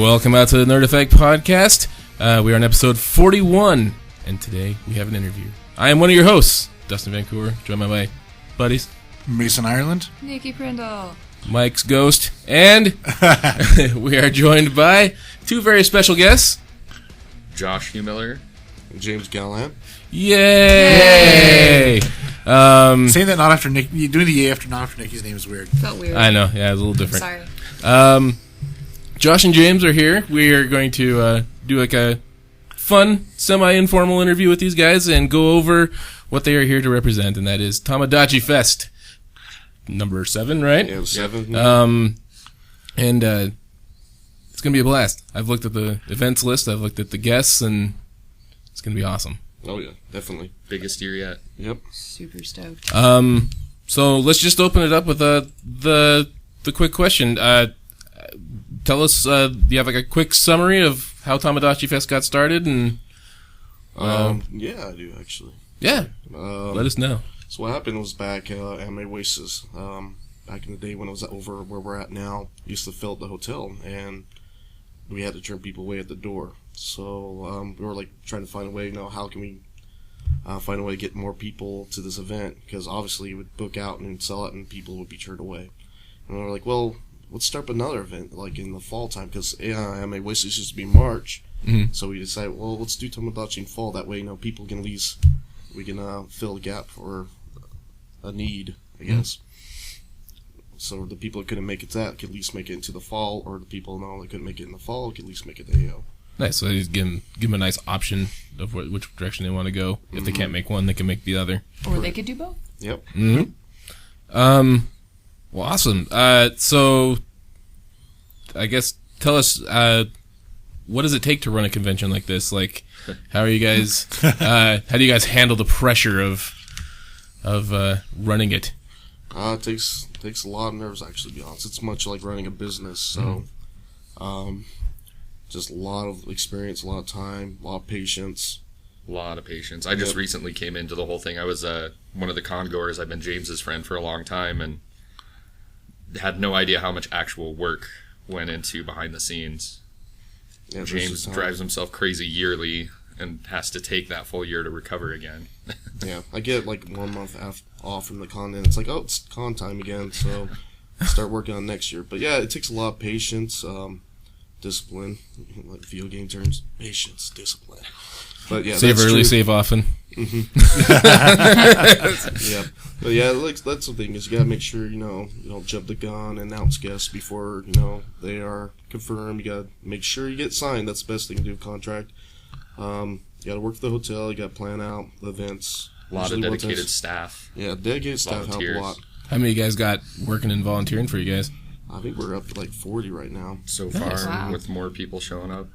Welcome out to the Nerd Effect Podcast. We are on episode 41, and today we have an interview. I am one of your hosts, Dustin Vancouver, joined by my buddies, Mason Ireland, Nikki Prindle, Mike's Ghost, and we are joined by two very special guests, Josh Miller, and James Gallahan. Yay! Saying that not after Nick, doing the yay after not after Nikki's name is weird. Felt weird. I know, yeah, it's a little different. Sorry. Josh and James are here. We are going to do like a fun, semi-informal interview with these guys and go over what they are here to represent, and that is Tomodachi Fest, number 7, right? Yeah, 7. And it's going to be a blast. I've looked at the events list, I've looked at the guests, and it's going to be awesome. Oh, yeah, definitely. biggest year yet. Yep. Super stoked. So let's just open it up with the quick question. Tell us, do you have like a quick summary of how Tomodachi Fest got started? And yeah, I do, actually. Yeah, let us know. So what happened was back at Oasis, back in the day when it was over where we're at now, used to fill up the hotel, and we had to turn people away at the door. So we were like trying to find a way, how can we find a way to get more people to this event? Because obviously you would book out and sell it, and people would be turned away. And we were like, well, let's start up another event, like in the fall time, because Oasis used to be March. Mm-hmm. So we decided, well, let's do Tomodachi in fall. That way, people can at least, we can fill a gap for a need, I guess. Mm-hmm. So the people that couldn't make it to that could at least make it into the fall, or the people that couldn't make it in the fall could at least make it to AO. Nice. So just give them a nice option of which direction they want to go. If they can't make one, they can make the other. Or they could do both. Yep. Mm-hmm. Well, awesome. So, I guess tell us, what does it take to run a convention like this? Like, how are you guys? How do you guys handle the pressure of running it? It takes a lot of nerves, actually, to be honest. It's much like running a business. So, just a lot of experience, a lot of time, a lot of patience. A lot of patience. I just recently came into the whole thing. I was one of the con-goers. I've been James's friend for a long time, and had no idea how much actual work went into behind the scenes. Yeah, James drives himself crazy yearly and has to take that full year to recover again. Yeah, I get like 1 month off from the con, and it's like, oh, it's con time again, so start working on next year. But yeah, it takes a lot of patience, discipline, like video game terms, patience, discipline. But yeah, save early, save often. Mm-hmm. Yeah, but yeah, that's the thing, is you gotta make sure you don't jump the gun and announce guests before they are confirmed. You gotta make sure you get signed. That's the best thing to do. Contract. You gotta work at the hotel. You gotta plan out the events. A lot of dedicated staff. Yeah, dedicated staff help a lot. How many of you guys got working and volunteering for you guys? I think we're up to like 40 right now so far, with more people showing up.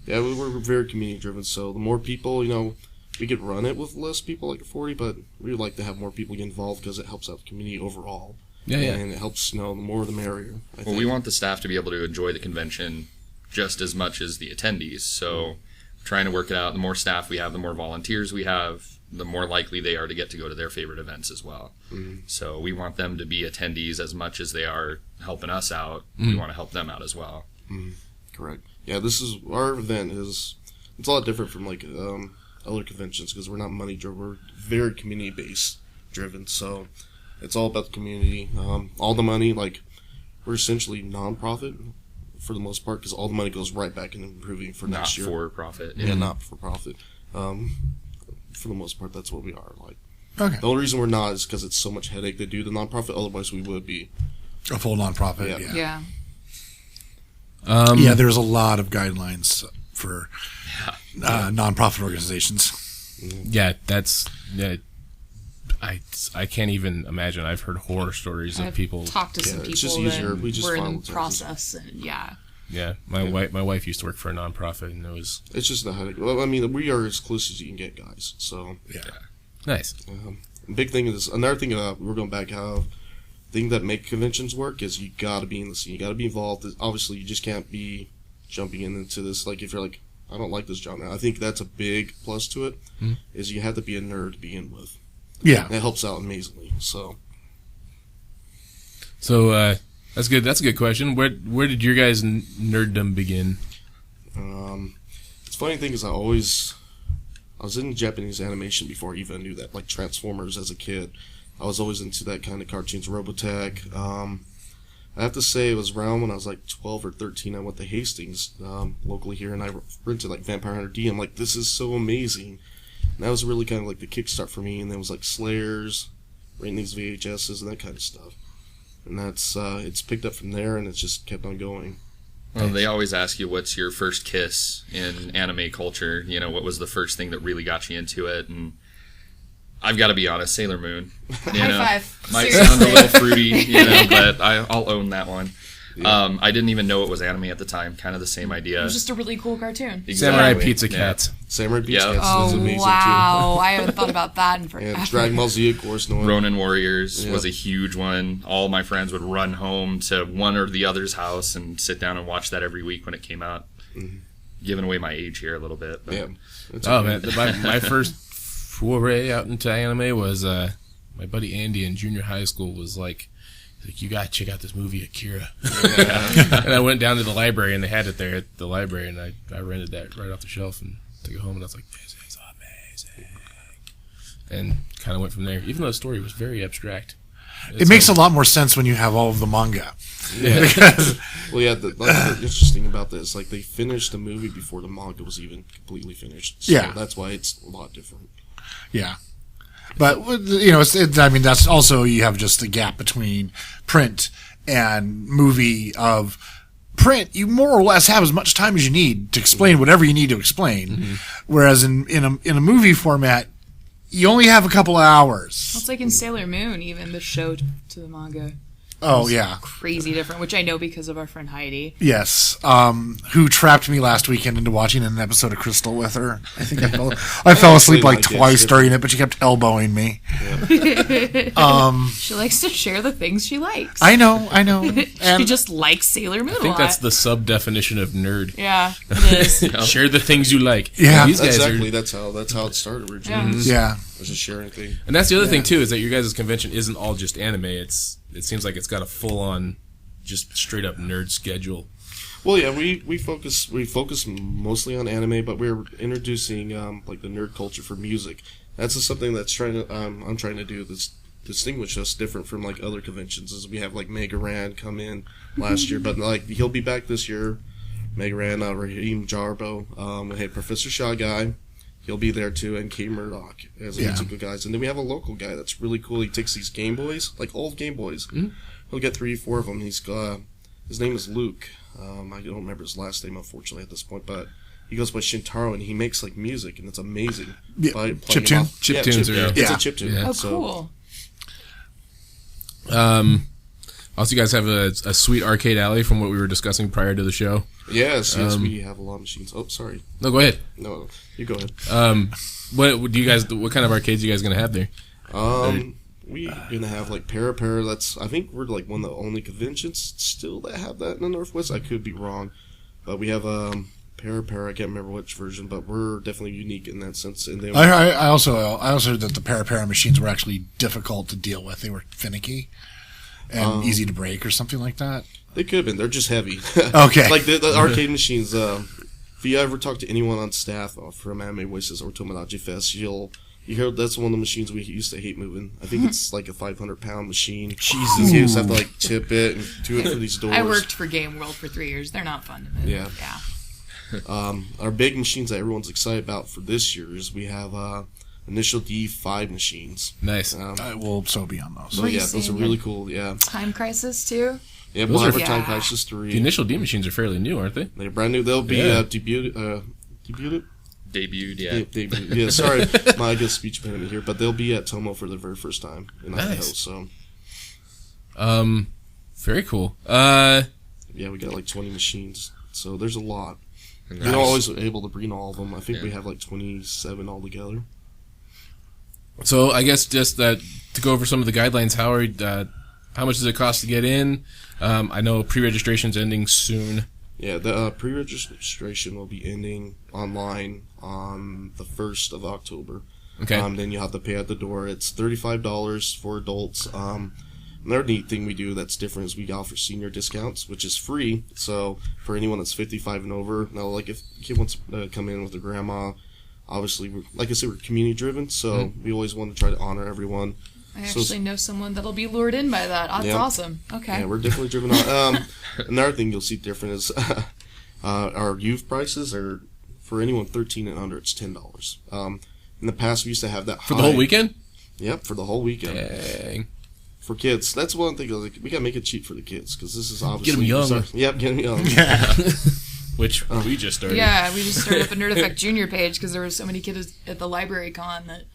Yeah, we're very community driven, so the more people, we could run it with less people, like 40, but we would like to have more people get involved because it helps out the community overall. Yeah. And it helps, the more the merrier. I think. We want the staff to be able to enjoy the convention just as much as the attendees, so trying to work it out. The more staff we have, the more volunteers we have, the more likely they are to get to go to their favorite events as well. Mm-hmm. So we want them to be attendees as much as they are helping us out. Mm-hmm. We want to help them out as well. Mm-hmm. Correct. Yeah, our event it's a lot different from like other conventions because we're not money driven. We're very community based driven. So it's all about the community. All the money, like we're essentially non-profit for the most part because all the money goes right back into improving for next year. Not for profit. Yeah, not for profit. For the most part, that's what we are. Like, okay. The only reason we're not is because it's so much headache to do the non-profit. Otherwise, we would be a full non-profit. Yeah. Yeah, there's a lot of guidelines for non-profit organizations. Yeah, I can't even imagine. I've heard horror stories of people. Talked to some people it's just easier. We just were in the process, and Yeah, my wife used to work for a nonprofit, and it was. It's just the headache. Well, I mean, we are as close as you can get, guys. So Nice. Big thing is another thing. We're going back. Thing that make conventions work is you got to be in the scene. You got to be involved. Obviously, you just can't be jumping into this. Like if you're like, I don't like this genre. I think that's a big plus to it. Mm-hmm. Is you have to be a nerd to begin with. Yeah, and it helps out amazingly. So That's good. That's a good question. Where did your guys' nerddom begin? It's funny thing is I was in Japanese animation before I even knew that, like Transformers as a kid. I was always into that kind of cartoons, Robotech. I have to say it was around when I was like 12 or 13. I went to Hastings locally here, and I rented like Vampire Hunter D. I'm like, this is so amazing. And that was really kind of like the kickstart for me. And then it was like Slayers, renting these VHSs and that kind of stuff. And that's it's picked up from there, and it's just kept on going. Well, they always ask you what's your first kiss in anime culture. You know, what was the first thing that really got you into it? And I've got to be honest, Sailor Moon. You know, High five. might Seriously. sound a little fruity, you know, but I'll own that one. Yeah. I didn't even know it was anime at the time. Kind of the same idea. It was just a really cool cartoon. Samurai Pizza Cats. Samurai Pizza Yeah. Cats is amazing Wow, I haven't thought about that in too. forever. And Dragon Ball Z, of course. Ronin Warriors Yeah. was a huge one. All my friends would run home to one or the other's house and sit down and watch that every week when it came out. Mm-hmm. Giving away my age here a little bit. But Yeah. It's Oh okay. man, my first foray out into anime was my buddy Andy in junior high school was like, you gotta check out this movie Akira. And I went down to the library and they had it there at the library, and I rented that right off the shelf and took it home, and I was like, this is amazing. And kind of went from there, even though the story was very abstract. It makes a lot more sense when you have all of the manga. Yeah. Well, yeah, the interesting about this, like, they finished the movie before the manga was even completely finished. So Yeah. that's why it's a lot different. Yeah. But, you know, I mean, that's also, you have just the gap between print and movie of print. You more or less have as much time as you need to explain whatever you need to explain. Mm-hmm. Whereas in a movie format, you only have a couple of hours. It's like in Sailor Moon, even the show to the manga. Oh, yeah. Crazy different, which I know because of our friend Heidi. Yes. Who trapped me last weekend into watching an episode of Crystal with her. I think I fell asleep like twice during it, but she kept elbowing me. Yeah. She likes to share the things she likes. I know. She And just likes Sailor Moon I a think lot. that's the sub definition of nerd. Yeah, it is. Share the things you like. Yeah. These guys Exactly. are, That's how it started originally. Yeah. yeah. It was just sharing thing. and that's the other thing too, is that your guys' convention isn't all just anime. It seems like it's got a full on, just straight up nerd schedule. Well, yeah, we focus mostly on anime, but we're introducing like the nerd culture for music. That's just something that's I'm trying to do that's distinguish us different from like other conventions. Is we have like Mega Ran come in last year, but like he'll be back this year. Mega Ran, Raheem Jarbo, we had Professor Shaw guy. He'll be there too, and k-murdock as a musical guys. And then we have a local guy that's really cool. He takes these Game Boys, like old Game Boys. Mm-hmm. He'll get 3 or 4 of them. His name is Luke. I don't remember his last name, unfortunately, at this point, but he goes by Shintaro, and he makes like music, and it's amazing. Yeah, Chiptune? Chiptunes are- It's Yeah. a chiptune. Yeah. Oh, So, cool. Also, you guys have a sweet arcade alley from what we were discussing prior to the show. yes, we have a lot of machines. Oh, sorry. No, go ahead. No, you go ahead. What do you guys? What kind of arcades are you guys gonna have there? We're gonna have like Para. I think we're like one of the only conventions still that have that in the Northwest. I could be wrong, but we have Para. I can't remember which version, but we're definitely unique in that sense. And then I also heard that the para machines were actually difficult to deal with. They were finicky and easy to break or something like that. they could have been. They're just heavy. Okay. Like the arcade machines. If you ever talk to anyone on staff from Anime Voices or Tomodachi Fest, you hear that's one of the machines we used to hate moving. I think it's like a 500-pound machine. Jesus, you just have to like tip it and do it for these doors. I worked for Game World for 3 years. They're not fun to move. Yeah. Our big machines that everyone's excited about for this year is we have Initial D5 machines. Nice. I will so be on those. So Were you yeah, those are saying really that? cool. Yeah, Time Crisis too. yeah. Those are- Time Yeah. Crisis 3. The initial D machines are fairly new, aren't they? They're brand new. They'll be Yeah. debuted. Debuted, yeah. Yeah, sorry, my good speech impediment here, but they'll be at Tomo for the very first time in Idaho. Nice. So Very cool. yeah, we got like 20 machines. So there's a lot. And We're not always able to bring all of them. I think we have like 27 altogether. So I guess just to go over some of the guidelines, Howard. How much does it cost to get in? I know pre-registration's ending soon. Yeah, the pre-registration will be ending online on the 1st of October. Okay. Then you'll have to pay at the door. It's $35 for adults. Another neat thing we do that's different is we offer senior discounts, which is free. So for anyone that's 55 and over, now like if a kid wants to come in with their grandma, obviously, like I said, we're community driven, so we always want to try to honor everyone. I actually know someone that'll be lured in by that. That's awesome. Okay. Yeah, we're definitely driven on. Another thing you'll see different is our youth prices are for anyone 13 and under, it's $10. In the past, we used to have that For the whole weekend? Yep, for the whole weekend. Dang. For kids, that's one thing. Like, we gotta make it cheap for the kids because this is obviously Get 'em young. Yep, get them young. Which we just started. Yeah, we just started up a Nerd Effect Junior page because there were so many kids at the library con that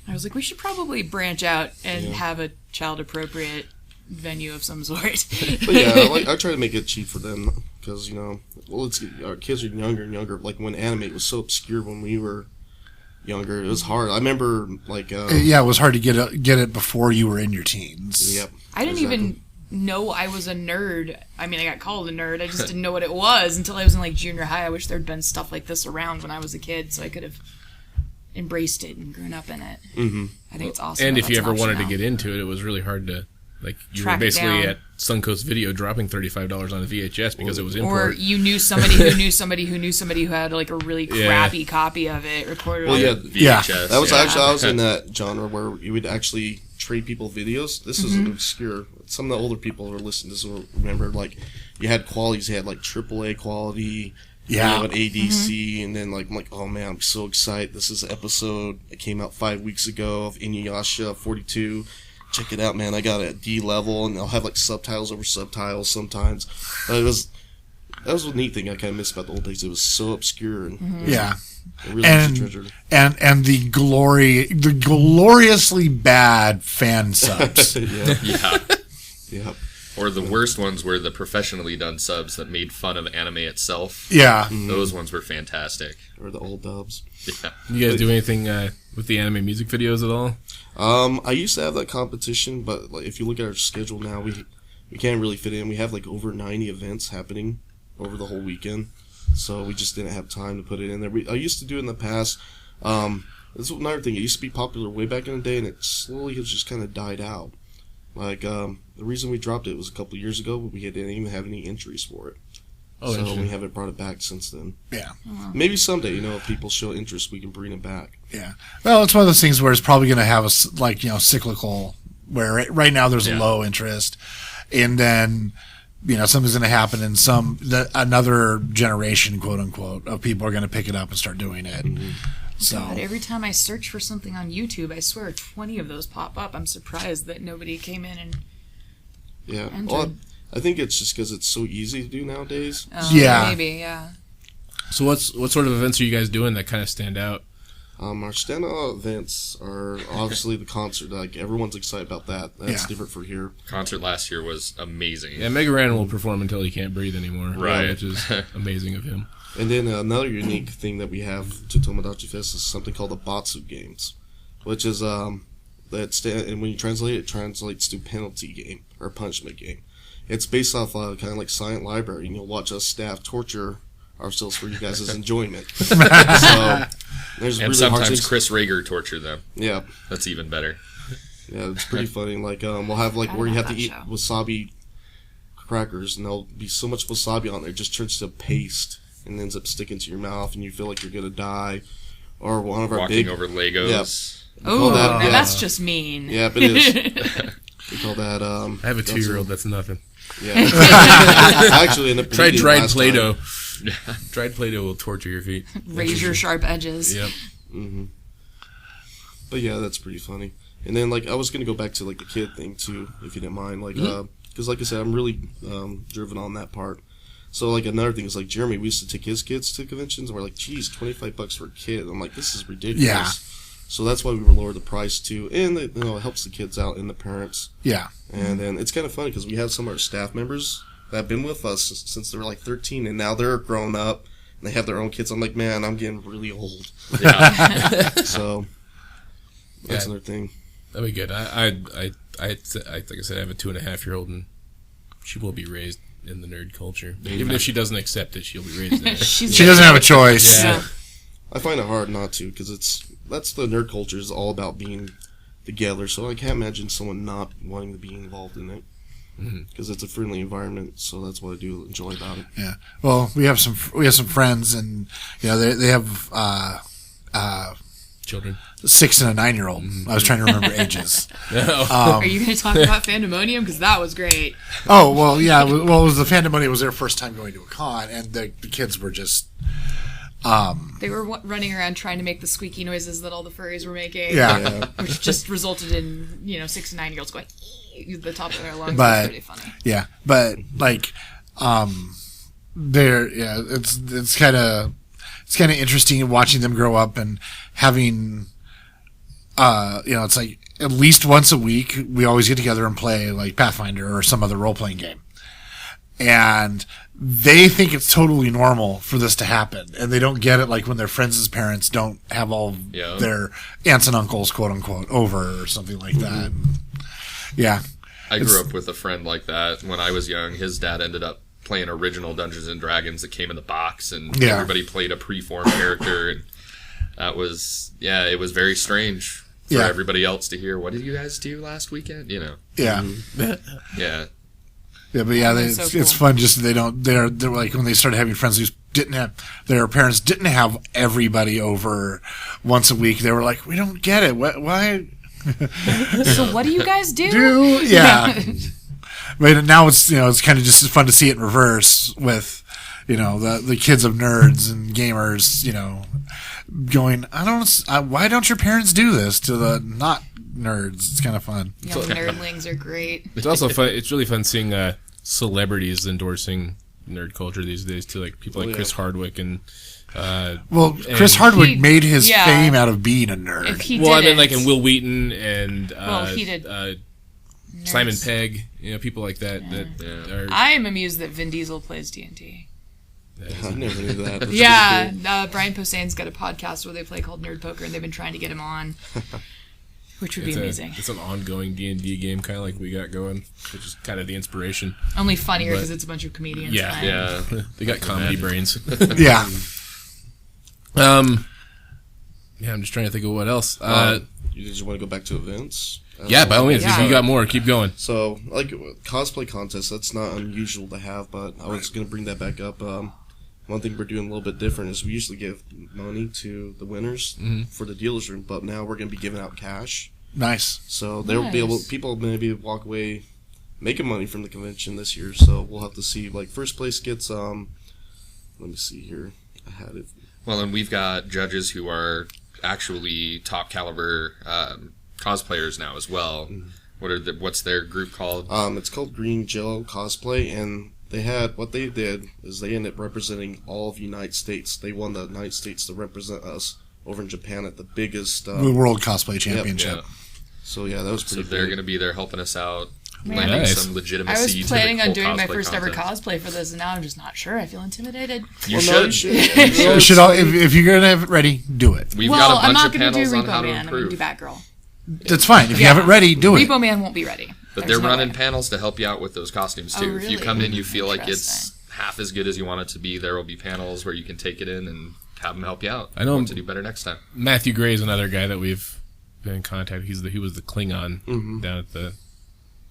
I was like, we should probably branch out and have a child-appropriate venue of some sort. But yeah, I try to make it cheap for them because our kids are younger and younger. Like when anime was so obscure when we were younger, it was hard. I remember it was hard to get it before you were in your teens. Yep. I didn't even know I was a nerd. I mean, I got called a nerd. I just didn't know what it was until I was in like junior high. I wish there'd been stuff like this around when I was a kid, so I could have embraced it and grown up in it. Mm-hmm. I think it's awesome. And if you ever wanted to get into it, it was really hard to, like, you track were basically down at Suncoast Video dropping $35 on a VHS because it was import. Or you knew somebody who knew somebody who knew somebody who had like a really crappy copy of it recorded. Well, yeah, VHS. That was actually I was in that genre where you would actually trade people videos. This is obscure. Some of the older people who are listening to this will remember. Like, you had qualities. You had like AAA quality. Yeah. You had ADC, and then I'm like, oh man, I'm so excited. This is an episode that came out 5 weeks ago of Inuyasha 42. Check it out, man. I got it at D level, and I'll have like subtitles over subtitles sometimes. But that was a neat thing I kind of missed about the old days. It was so obscure, and it really was a treasure. And the gloriously bad fan subs. Yeah. Or the worst ones were the professionally done subs that made fun of anime itself. Yeah. Those ones were fantastic. Or the old dubs. Yeah. You guys do anything with the anime music videos at all? I used to have that competition, but like, if you look at our schedule now, we can't really fit in. We have like over 90 events happening over the whole weekend, so we just didn't have time to put it in there. I used to do it in the past. This is another thing. It used to be popular way back in the day, and it slowly has just kind of died out. Like, the reason we dropped it was a couple of years ago, but we didn't even have any entries for it. So we haven't brought it back since then. Yeah. Maybe someday, if people show interest, we can bring it back. Yeah. Well, it's one of those things where it's probably going to have cyclical, where right now there's a low interest, and then, something's going to happen in another generation, quote unquote, of people are going to pick it up and start doing it. Mm-hmm. So God, every time I search for something on YouTube, I swear 20 of those pop up. I'm surprised that nobody came in and entered. Well, I think it's just because it's so easy to do nowadays. Maybe, yeah. So what sort of events are you guys doing that kind of stand out? Our standout events are obviously the concert. Like, everyone's excited about that. That's different for here. Concert last year was amazing. Yeah, Mega Ran will perform until he can't breathe anymore. Right. Which is amazing of him. And then another unique thing that we have to Tomodachi Fest is something called the Batsu games, which is and when you translate it translates to penalty game or punishment game. It's based off kind of like Silent Library, and you'll watch us staff torture ourselves for you guys' enjoyment. So there's and really sometimes Chris Rager torture them. Yeah, that's even better. Yeah, it's pretty funny. Like we'll have like where you have to eat wasabi crackers, and there'll be so much wasabi on there, it just turns to paste and ends up sticking to your mouth, and you feel like you're gonna die. Or one of our walking over Legos. Oh, that's just mean. Yeah, but it is. We call that. I have a 2-year-old. That's nothing. Yeah. I actually ended up try dried Play-Doh. Dried Play-Doh will torture your feet. Razor sharp edges. Yep. Mm-hmm. But yeah, that's pretty funny. And then I was gonna go back to the kid thing too, if you didn't mind. Because like I said, I'm really driven on that part. So another thing is Jeremy, we used to take his kids to conventions, and we're like, geez, $25 for a kid. I'm like, this is ridiculous. Yeah. So that's why we were lowered the price too, and it helps the kids out and the parents. Yeah. And then it's kind of funny because we have some of our staff members that have been with us since they were 13, and now they're grown up and they have their own kids. I'm like, man, I'm getting really old. Yeah. So that's another thing. That'd be good. I like I said, I have a 2.5-year-old, and she will be raised in the nerd culture. Even if she doesn't accept it, she'll be raised in it. She doesn't have a choice. Yeah. I find it hard not to, because that's the nerd culture is all about being together. So I can't imagine someone not wanting to be involved in it. Mm-hmm. Because it's a friendly environment, so that's what I do enjoy about it. Yeah. Well, we have some friends, and they have Children. 6 and a 9-year-old. I was trying to remember ages. Are you going to talk about Fandemonium? Because that was great. Oh well, yeah. Well, it was the Fandemonium was their first time going to a con, and the kids were just. They were running around trying to make the squeaky noises that all the furries were making. Yeah. Which just resulted in 6 and 9-year-olds going at the top of their lungs. But- It was pretty funny. Yeah, but like, it's kind of interesting watching them grow up and having, it's like at least once a week we always get together and play like Pathfinder or some other role playing game, and they think it's totally normal for this to happen, and they don't get it like when their friends' parents don't have all their aunts and uncles, quote unquote, over or something like that. Yeah. I grew up with a friend like that when I was young. His dad ended up playing original Dungeons and Dragons that came in the box, and everybody played a preformed character, and that was it was very strange for everybody else to hear. What did you guys do last weekend? Yeah. Yeah. Yeah, but it's fun. Just they're like when they started having friends who their parents didn't have everybody over once a week. They were like, we don't get it. Why? So what do you guys do? But now it's it's kind of just fun to see it in reverse with the kids of nerds and gamers going, why don't your parents do this to the not nerds? It's kind of fun. The nerdlings are great. It's also fun. It's really fun seeing celebrities endorsing nerd culture these days too, like people like Chris Hardwick and. Chris Hardwick made his fame out of being a nerd. If he I mean, like in Will Wheaton and he did Simon Pegg, people like that. Yeah. I am amused that Vin Diesel plays D&D. I never knew that. That's Brian Posehn's got a podcast where they play called Nerd Poker, and they've been trying to get him on, which would be amazing. It's an ongoing D&D game, kind of like we got going, which is kind of the inspiration. Only funnier because it's a bunch of comedians. Yeah. They got comedy brains. Yeah. I'm just trying to think of what else. You just want to go back to events? By all means. If you got more, keep going. So, like, cosplay contests, that's not unusual to have, but I was going to bring that back up. One thing we're doing a little bit different is we usually give money to the winners for the dealer's room, but now we're going to be giving out cash. Nice. So they'll be able, people maybe walk away making money from the convention this year, so we'll have to see. Like, first place gets, let me see here. I had it. Well, and we've got judges who are actually top caliber cosplayers now as well. What's their group called? It's called Green Jello Cosplay, and what they did is they ended up representing all of the United States. They won the United States to represent us over in Japan at the biggest the World Cosplay Championship. Yep. So that was pretty. So they're going to be there helping us out. Man, lending some legitimacy. I was planning on doing my first ever cosplay for this, and now I'm just not sure. I feel intimidated. You should. You should if you're gonna have it ready, do it. We've got a bunch I'm not of going to do panels on how Repo to Man. I'm going improve. to do Batgirl. That's fine. If you have it ready, do it. Repo Man won't be ready. But There's they're no running way. panels to help you out with those costumes too. Oh, If you really? come in, you feel like it's Interesting. half as good as you want it to be. There will be panels where you can take it in and have them help you out. I know what to do better next time. Matthew Gray is another guy that we've been in contact. He was the Klingon down at the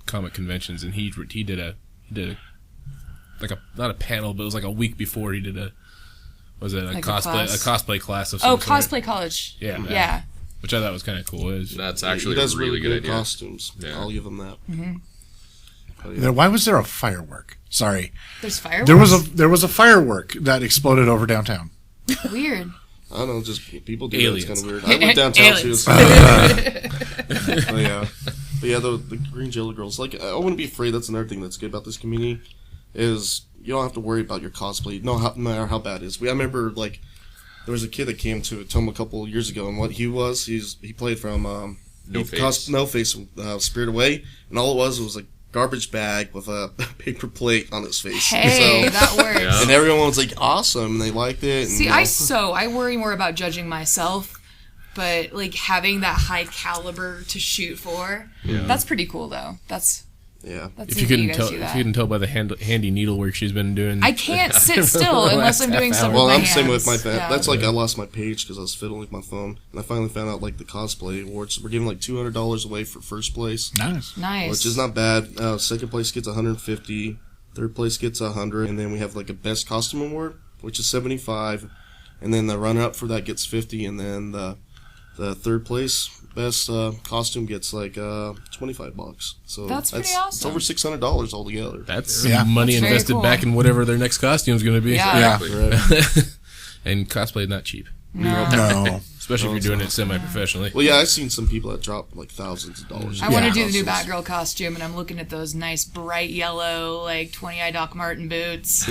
comic conventions, and he did a not a panel, but it was like a week before he did a cosplay class of some sort. Cosplay college. Yeah. Which I thought was kind of cool. That's actually he does a really good idea. costumes. Yeah. I'll give him that. Why was there a firework? Sorry, There's fireworks. there was a firework that exploded over downtown. Weird. I don't know, just people do Aliens. that. It's kind of weird. I went downtown too. But yeah, the Green Jello Girls. Like, I wouldn't be afraid. That's another thing that's good about this community is you don't have to worry about your cosplay. No matter how bad it is. I remember like there was a kid that came to Tome a couple years ago, and what he played from No Face, Spirit Away, and all it was a garbage bag with a paper plate on his face. Hey, that works. Yeah. And everyone was like, awesome, and they liked it. And, See, I worry more about judging myself, but like having that high caliber to shoot for, that's pretty cool though. Yeah. That's If neat you that couldn't guys tell, do if that. you couldn't tell by the handy needlework she's been doing. I can't sit still unless I'm doing something Well, with my I'm hands. same with my fan. Yeah. That's like I lost my page because I was fiddling with my phone, and I finally found out like the cosplay awards. We're giving like $200 away for first place, Nice. Nice. which is not bad. Second place gets 150, third place gets 100, and then we have like a best costume award, which is 75, and then the runner up for that gets 50, and then the third place best costume gets like $25. So That's pretty It's awesome. over $600 altogether. That's Yeah. money That's very invested cool. back in whatever their next costume's going to be. Yeah. Right. And cosplay not cheap, No. No. especially if you're doing it semi-professionally. Well, yeah, I've seen some people that drop like thousands of dollars. I want to Yeah. do the new Batgirl costume, and I'm looking at those nice bright yellow, like 20-eye Doc Marten boots.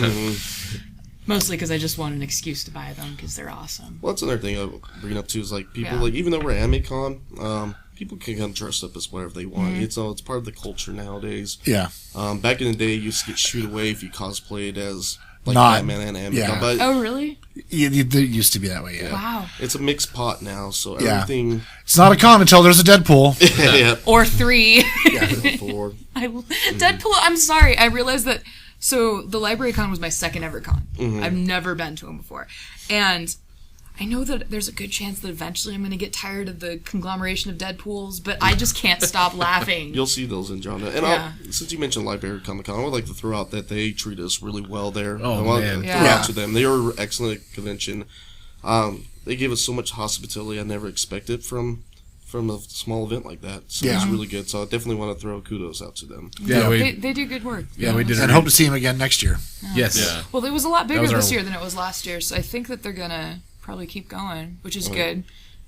Mostly because I just want an excuse to buy them because they're awesome. Well, that's another thing I'll bring up too is like people Yeah. like even though we're AmiCon, people can come dress up as whatever they want. It's part of the culture nowadays. Yeah. Back in the day, you used to get shooed away if you cosplayed as like Not- Batman and AmiCon, yeah. but Oh, really? It used to be that way, yeah. Wow. it's a mixed pot now. So Yeah. everything, It's not a con until there's a Deadpool. yeah, Or 3. for Deadpool, I'm sorry. I realized that. So, the Library Con was my second ever con. I've never been to them before. And I know that there's a good chance that eventually I'm going to get tired of the conglomeration of Deadpools, but I just can't stop laughing. you'll see those in John. And Yeah. since you mentioned Library Comic Con, I would like to throw out that they treat us really well there. Oh, I want man. to Yeah. throw out to them. They were an excellent convention. They gave us so much hospitality I never expected from a small event like that. So Yeah. it's really good. So I definitely want to throw kudos out to them. Yeah, They do good work. we did. And hope to see him again next year. Yes. Yeah. Well, it was a lot bigger was our- this year than it was last year, so I think that they're going to probably keep going, which is good.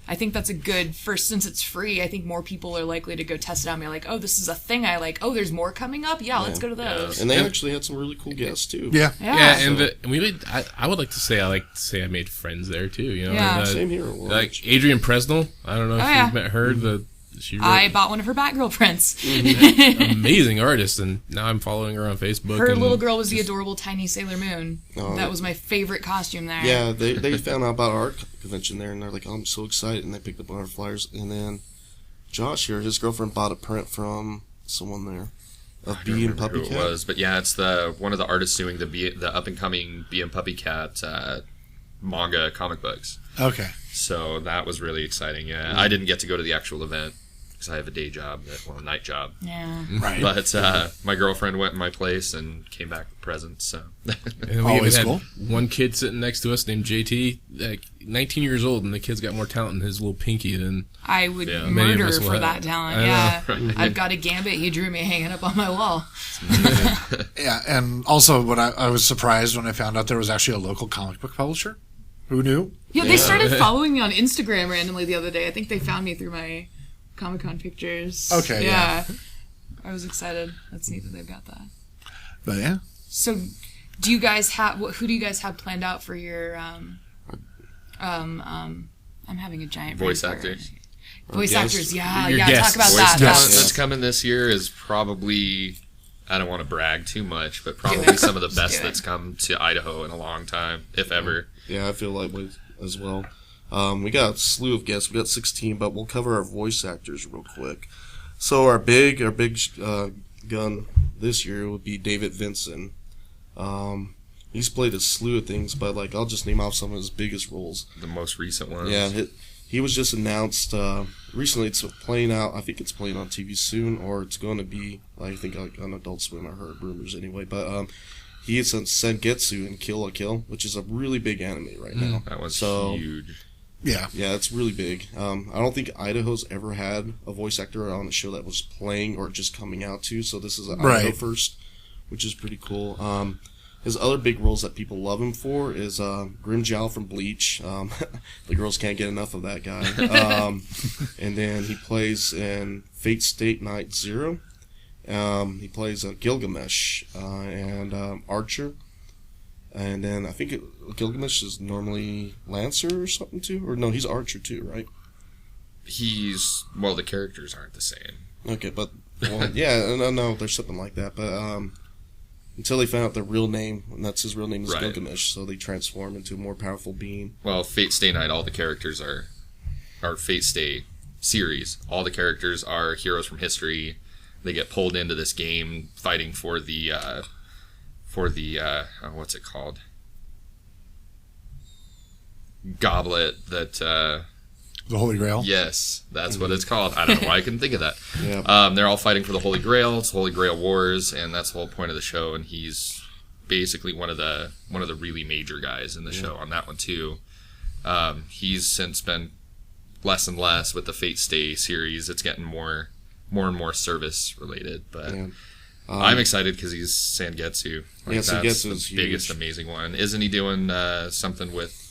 I think that's a good first, since it's free. I think more people are likely to go test it out and be like, oh, this is a thing I like. Oh, there's more coming up? Yeah, let's go to those. And they actually had some really cool guests too. Yeah. Yeah, and we made. I would like to say I made friends there too. You know, Yeah. and, Same here. like Adrienne Presnell. I don't know if yeah. you've met her. She wrote I bought one of her Batgirl prints. amazing artist, and now I'm following her on Facebook. Her and little girl was the adorable tiny Sailor Moon. Oh, That was my favorite costume there. Yeah, they found out about our convention there, and they're like, oh, I'm so excited. And they picked up one of our flyers. And then Josh here, his girlfriend bought a print from someone there of I don't Bee and remember Puppy who Cat. it was, but yeah, it's one of the artists doing the up and coming Bee and Puppy Cat manga comic books. Okay. So that was really exciting. Yeah, I didn't get to go to the actual event because I have a day job, a night job. Yeah. Right. But my girlfriend went in my place and came back with presents. So And we Always even cool. had one kid sitting next to us named JT, like 19 years old, and the kid's got more talent in his little pinky than. I would Yeah. Many of murder us will for have- that talent. I know, Yeah. right? I've got a Gambit he drew me hanging up on my wall. Yeah, and also what I was surprised when I found out there was actually a local comic book publisher. Who knew? Yeah, they started following me on Instagram randomly the other day. I think they found me through my Comic-Con pictures. Okay, Yeah. I was excited. That's neat that they've got that. But yeah. So, do you guys have who do you guys have planned out for your I'm having a giant brain Voice fart. actors. Voice guests. actors, yeah, Your yeah. guests. Talk about voice that. talent Yes. that's coming this year is probably, I don't want to brag too much, but probably some of the best do it. that's come to Idaho in a long time, if ever. Yeah, I feel like with as well. We got a slew of guests. We got 16, but we'll cover our voice actors real quick. So our big gun this year would be David Vinson. He's played a slew of things, but like I'll just name off some of his biggest roles. The most recent ones. Yeah, he was just announced recently. It's playing out. I think it's playing on TV soon, or it's going to be. I think like on Adult Swim. I heard rumors anyway, but he is on Sengetsu in Kill la Kill, which is a really big anime right now. That was So- huge. Yeah. Yeah, it's really big. I don't think Idaho's ever had a voice actor on a show that was playing or just coming out too. So this is an Idaho Right. first, which is pretty cool. His other big roles that people love him for is Grim Jow from Bleach. The girls can't get enough of that guy. And then he plays in Fate State Night Zero. He plays Gilgamesh and Archer. And then I think Gilgamesh is normally Lancer or something too. Or no, he's Archer too, right? The characters aren't the same. Okay, but well, yeah, no, there's something like that. But until they found out their real name, and that's his real name is Right. Gilgamesh, so they transform into a more powerful being. Well, Fate Stay Night, all the characters are Fate Stay series. All the characters are heroes from history they get pulled into this game fighting for the what's it called? Goblet that The Holy Grail? yes, that's what it's called. I don't know why I couldn't think of that. Yeah. They're all fighting for the Holy Grail. It's Holy Grail Wars, and that's the whole point of the show. And he's basically one of the really major guys in the show on that one too. He's since been less and less with the Fate Stay series. It's getting more and more service related, but Yeah. I'm excited because he's Sangetsu. Yeah, that's Sangetsu's the biggest, huge. amazing one. Isn't he doing something with?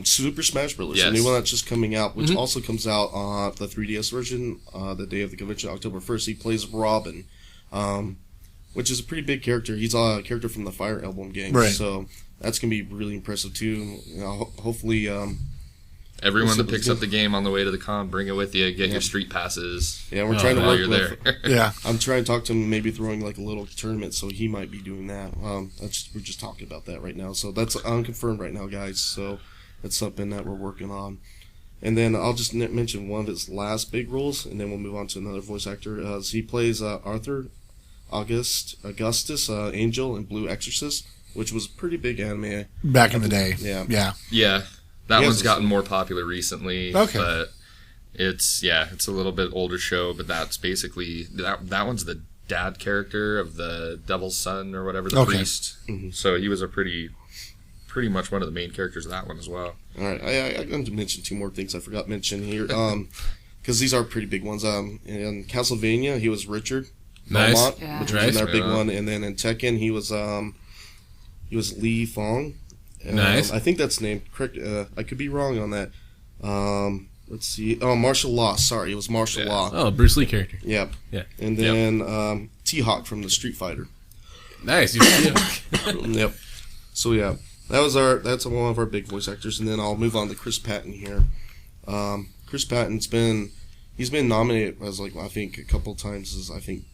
Super Smash Bros. Yes. The new one that's just coming out, which also comes out on the 3DS version, the day of the convention, October 1st. He plays Robin, which is a pretty big character. He's a character from the Fire Emblem game, Right. so that's gonna be really impressive too. You know, hopefully, Everyone We'll that see picks what's up the game on the way to the con, bring it with you. Get your street passes. yeah, we're trying to while work you're with. there. Yeah. I'm trying to talk to him, maybe throwing like a little tournament, so he might be doing that. We're just talking about that right now, so that's unconfirmed right now, guys. So that's something that we're working on. And then I'll just mention one of his last big roles, and then we'll move on to another voice actor. So he plays Arthur Augustus Angel in Blue Exorcist, which was a pretty big anime. Back in the day. Yeah. Yeah. Yeah, that He has one's a- gotten more popular recently. Okay. But it's a little bit older show, but that's basically that one's the dad character of the Devil's Son or whatever, the Okay. priest. So he was a pretty much one of the main characters of that one as well. All right, I'm going to mention two more things I forgot to mention here, because these are pretty big ones. In Castlevania, he was Richard Nice. Belmont, Yeah. which was Nice. another big Yeah. one, and then in Tekken, he was Li Fong. Nice. I think that's named correct. I could be wrong on that. Let's see. Oh, martial law. Sorry, it was martial Yeah. law. Oh, Bruce Lee character. Yep. Yeah. And then T-Hawk from the Street Fighter. Nice. Yep. So yeah, that's one of our big voice actors, and then I'll move on to Chris Patton here. Chris Patton's been nominated as I think a couple times as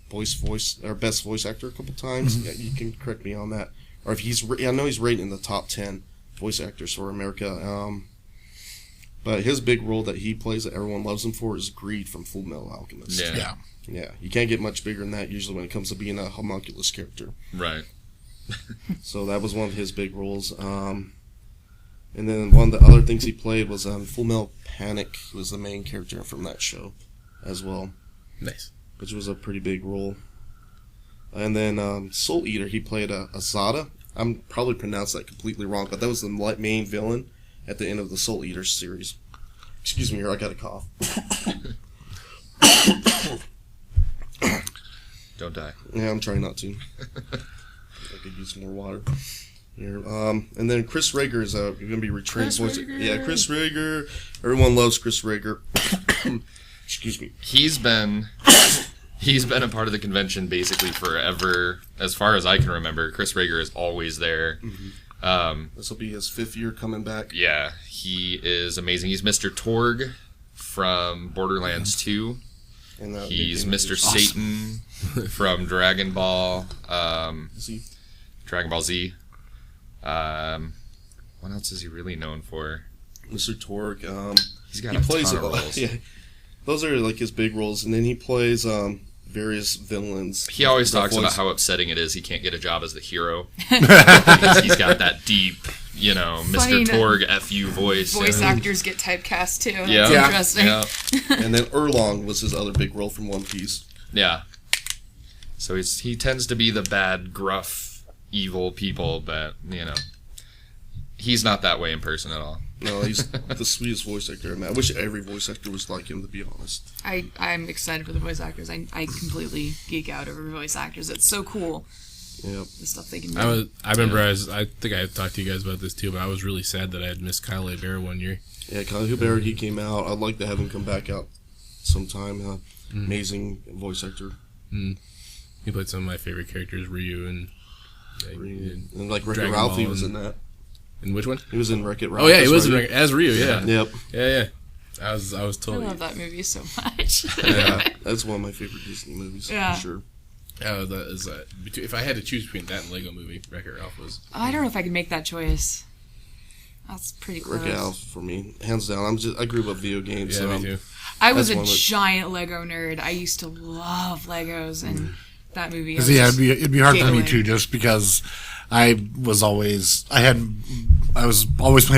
voice or best voice actor a couple times. Yeah, you can correct me on that, or if I know he's rated in the top 10 voice actors for America. But his big role that he plays that everyone loves him for is Greed from Full Metal Alchemist. Yeah. Yeah. Yeah, you can't get much bigger than that usually when it comes to being a homunculus character. Right. So that was one of his big roles. And then one of the other things he played was Full Metal Panic. He was the main character from that show as well, Nice. which was a pretty big role. And then Soul Eater, he played Azada. I'm probably pronounced that completely wrong, but that was the main villain at the end of the Soul Eater series. Excuse me here, I got a cough. Don't die. Yeah, I'm trying not to. I could use some more water. Here. And then Chris Rager is going to be retrained Chris voice. Rager. Yeah, Chris Rager. Everyone loves Chris Rager. Excuse me. He's been a part of the convention basically forever, as far as I can remember. Chris Rager is always there. This will be his 5th year coming back. Yeah, he is amazing. He's Mr. Torg from Borderlands 2. And, He's big game Mr. is Satan from Dragon Ball, Z. Dragon Ball Z. What else is he really known for? Mr. Torg. He's got He a plays ton of roles. Yeah, those are like his big roles, and then he plays various villains. He always The talks voice- about how upsetting it is he can't get a job as the hero. He's got that deep, Funny Mr. that Torg FU voice. Voice and- actors get typecast too. That's Yeah. interesting. Yeah. and then Erlong was his other big role from One Piece. Yeah. So he tends to be the bad, gruff, evil people, but, he's not that way in person at all. No, he's the sweetest voice actor. I wish every voice actor was like him, to be honest. I'm excited for the voice actors. I completely geek out over voice actors. It's so cool, Yep. the stuff they can do. I remember I think I talked to you guys about this too, but I was really sad that I had missed Kyle Bear one year. Yeah, Kyle Huber, he came out. I'd like to have him come back out sometime. Amazing voice actor. He played some of my favorite characters, Ryu and And like Wreck-It Dragon Ralph, he Ball was and- in that. And which one? He was in Wreck-It Ralph. Oh yeah, he That's was right. as Ryu. Yeah. Yep. Yeah. I was I totally. love that movie so much. Yeah, that's one of my favorite Disney movies. Yeah. For sure. If I had to choose between that and Lego Movie, Wreck-It Ralph was. I don't know if I could make that choice. That's pretty Rick close. Alf for me, hands down. I grew up with video games. Yeah, so me too. I was That's a one that- giant Lego nerd. I used to love Legos, and that movie. I was Yeah, just it'd be hard for me giggling. too, just because I was always playing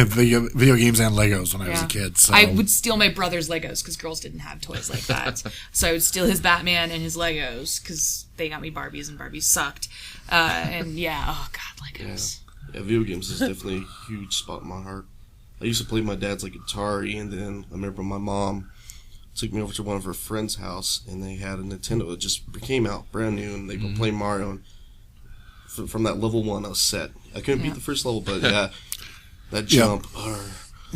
video games and Legos when I was a kid. So I would steal my brother's Legos because girls didn't have toys like that. So I would steal his Batman and his Legos because they got me Barbies and Barbies sucked. And oh god, Legos. Yeah, video games is definitely a huge spot in my heart. I used to play my dad's like Atari, and then I remember my mom took me over to one of her friend's house, and they had a Nintendo that just came out brand new, and they were playing Mario. And from that level 1, I was set. I couldn't beat the first level, but that jump.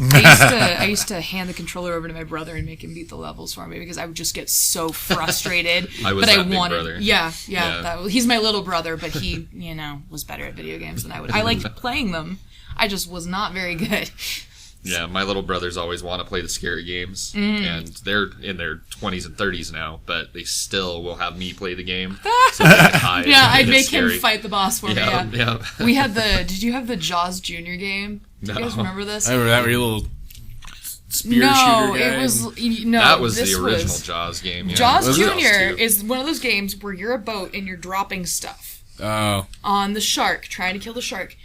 I used to hand the controller over to my brother and make him beat the levels for me because I would just get so frustrated. I was but that I big wanted, brother. Yeah. Yeah. He's my little brother, but he, was better at video games than I would. I liked playing them. I just was not very good. Yeah, my little brothers always want to play the scary games, and they're in their 20s and 30s now, but they still will have me play the game. So they can hide I'd and make it's him scary. fight the boss for me. Yeah, Yeah. yeah. We had did you have the Jaws Junior game? Do you guys No. remember this? I remember that where you little spear No, shooter guy. it was no. That was this the original Jaws game. Yeah. Jaws Was it? Junior 2. is one of those games where you're a boat and you're dropping stuff Oh, on the shark, trying to kill the shark.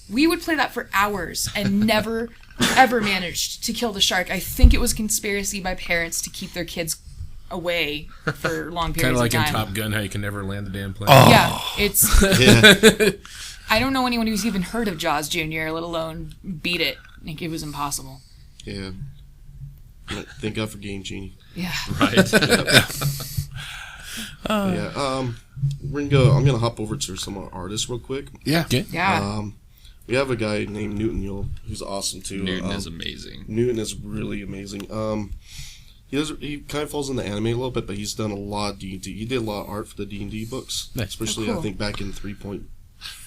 We would play that for hours and never, ever managed to kill the shark. I think it was conspiracy by parents to keep their kids away for long kind periods of like of in time. Top Gun, how you can never land the damn plane. Yeah, it's. Yeah. I don't know anyone who's even heard of Jaws Junior, let alone beat it. I think it was impossible. Yeah. Thank God for Game Genie. Yeah. Right. Yeah. I'm gonna hop over to some artists real quick. yeah. Yeah. We have a guy named Newton Yule who's awesome too. Newton is amazing. Newton is really amazing. He kind of falls in the anime a little bit, but he's done a lot of D&D. He did a lot of art for the D&D books, Nice. especially Oh, cool. I think back in 3.5.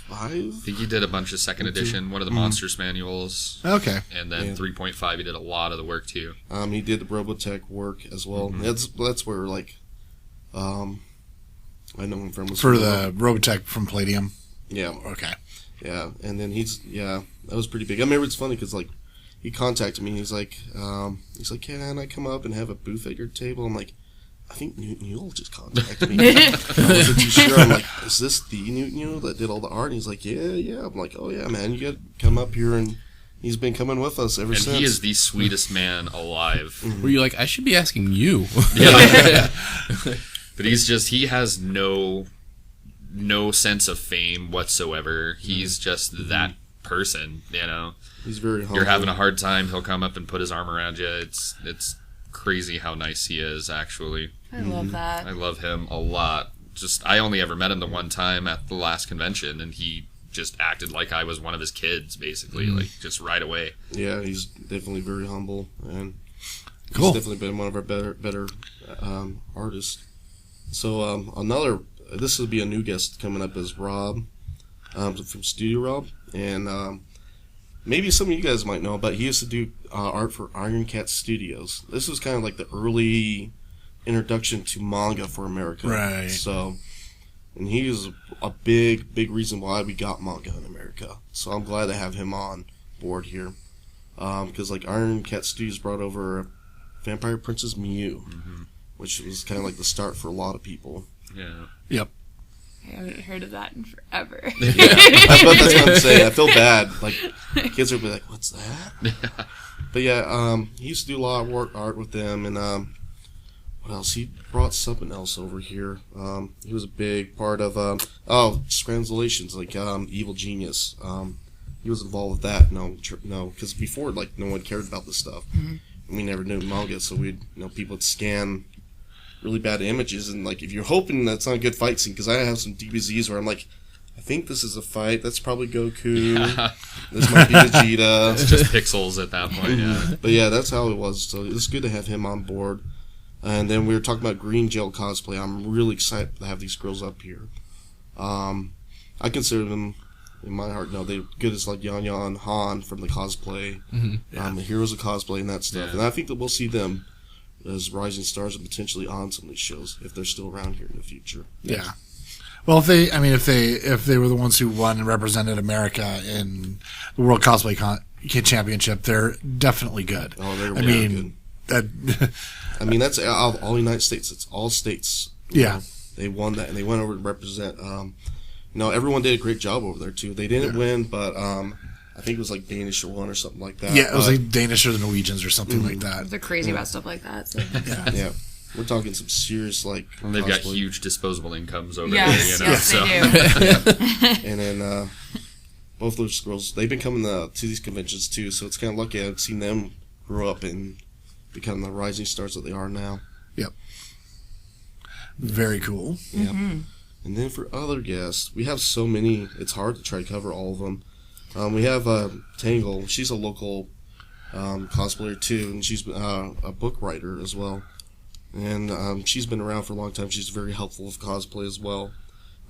I think he did a bunch of second edition, one of the Monsters manuals, Okay. and then Yeah. 3.5 he did a lot of the work too. He did the Robotech work as well. That's where I know him from. For the Robotech from Palladium. Yeah. Okay. Yeah, and then that was pretty big. I remember it's funny because he contacted me. He's like, can I come up and have a booth at your table? I'm like, I think Newton Yule just contacted me. I wasn't too sure. I'm like, is this the Newton Yule that did all the art? And he's like, yeah. I'm like, oh yeah, man, you got to come up here, and he's been coming with us ever And since. he is the sweetest man alive. Were you like, I should be asking you? Yeah. But he has no sense of fame whatsoever. He's just that person, He's very humble. You're having a hard time, he'll come up and put his arm around you. It's crazy how nice he is, actually. I love that. I love him a lot. I only ever met him the one time at the last convention, and he just acted like I was one of his kids, basically, like just right away. Yeah, he's definitely very humble, and Cool. he's definitely been one of our better artists. So this will be a new guest coming up is Rob from Studio Rob, and maybe some of you guys might know, but he used to do art for Iron Cat Studios. This was kind of like the early introduction to manga for America. Right. So, and he is a big reason why we got manga in America. So I'm glad to have him on board here. Because Iron Cat Studios brought over Vampire Princess Mew, which was kind of like the start for a lot of people. Yeah. Yep. I haven't heard of that in forever. That's what I'm saying. I feel bad. Kids will be like, "What's that?" But yeah, he used to do a lot of art with them, and what else? He brought something else over here. He was a big part of translations, Evil Genius. He was involved with that. No, because before, no one cared about this stuff. We never knew manga, so people would scan really bad images, and if you're hoping that's not a good fight scene, because I have some DBZs where I'm like, I think this is a fight. That's probably Goku. Yeah. This might be Vegeta. It's just pixels at that point, yeah. But yeah, that's how it was. So it's good to have him on board. And then we were talking about Green Gel cosplay. I'm really excited to have these girls up here. I consider them, in my heart, they're good as Yan Yan and Han from the cosplay, the heroes of cosplay and that stuff. Yeah. And I think that we'll see them as rising stars and potentially on some of these shows if they're still around here in the future. Yeah. Well, if they were the ones who won and represented America in the World Cosplay championship, they're definitely good. Oh, they're I really mean, I mean, that's all United States. It's all states. Yeah. They won that, and they went over to represent. Everyone did a great job over there, too. They didn't win, but I think it was like Danish or one or something like that. yeah, it was like Danish or the Norwegians or something like that. They're crazy about stuff like that. So. Yeah. We're talking some serious, like, And they've got cosplay. huge disposable incomes over Yes, there, yes, so. they do. And then both those girls, they've been coming to these conventions, too, so it's kind of lucky I've seen them grow up and become the rising stars that they are now. Yep. Very cool. Yep. And then for other guests, we have so many, it's hard to try to cover all of them. We have Tangle. She's a local cosplayer, too, and she's a book writer as well. And she's been around for a long time. She's very helpful with cosplay as well.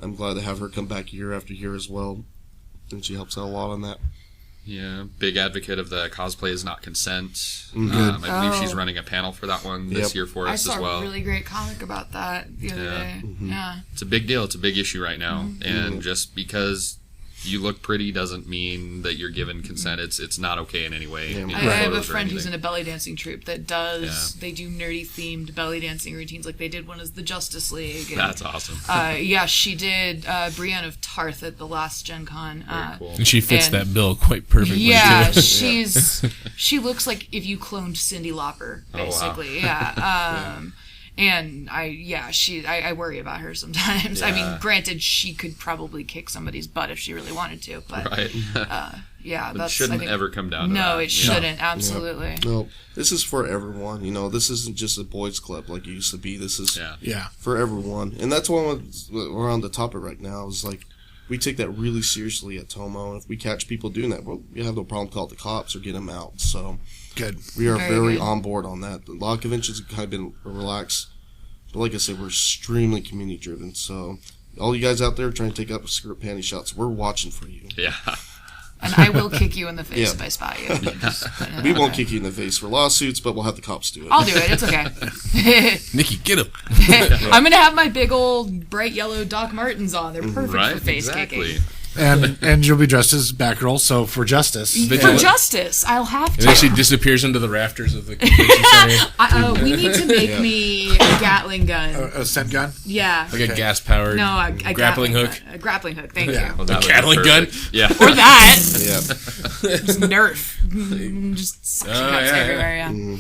I'm glad to have her come back year after year as well. And she helps out a lot on that. Yeah, big advocate of the cosplay is not consent. Good. I believe she's Oh. running a panel for that one this Yep. year for I us saw as well. a really great comic about that the other day. Yeah. It's a big deal. It's a big issue right now. And just because you look pretty doesn't mean that you're given consent. It's not okay in any way. Yeah. you know, I have a photos or friend who's anything. in a belly dancing troupe that does. They do nerdy themed belly dancing routines. Like they did one as the Justice League. And, That's awesome. yeah, she did Brienne of Tarth at the last Gen Con. Very cool. And she fits And- that bill quite perfectly. Yeah, too. she looks like if you cloned Cyndi Lauper, Oh, wow. basically. Yeah. And I worry about her sometimes. I mean, Yeah. granted, she could probably kick somebody's butt if she really wanted to, but Right. yeah, But that's shouldn't I think, ever come down to No, that. it shouldn't. Absolutely. No, this is for everyone. This isn't just a boys' club like it used to be. This is Yeah. Yeah. for everyone. And that's what we're on the topic right now is like, we take that really seriously at Tomo. And if we catch people doing that, we have no problem calling the cops or get them out. So Good. we are Very very good. on board on that. A lot of conventions have kind of been relaxed. But like I said, we're extremely community driven. So all you guys out there trying to take up skirt panty shots, we're watching for you. Yeah. And I will kick you in the face Yeah. if I spot you. Just putting it We out won't there. kick you in the face for lawsuits, but we'll have the cops do it. I'll do it. It's okay. Nikki, get him. I'm gonna have my big old bright yellow Doc Martens on. They're perfect Right? for face Exactly. kicking. And you'll be dressed as Batgirl, so for justice. But For you- justice, I'll have And then she to. disappears into the rafters of the convention center. We need to make me a Gatling gun. A scent gun? Yeah. Like a gas-powered No, a grappling Gatling hook. gun. A grappling hook. Thank Yeah. you. Well, that would be Gatling gun? perfect. Yeah. Or that. Yeah. Just Nerf. Just suction Oh, cups yeah, everywhere. Yeah.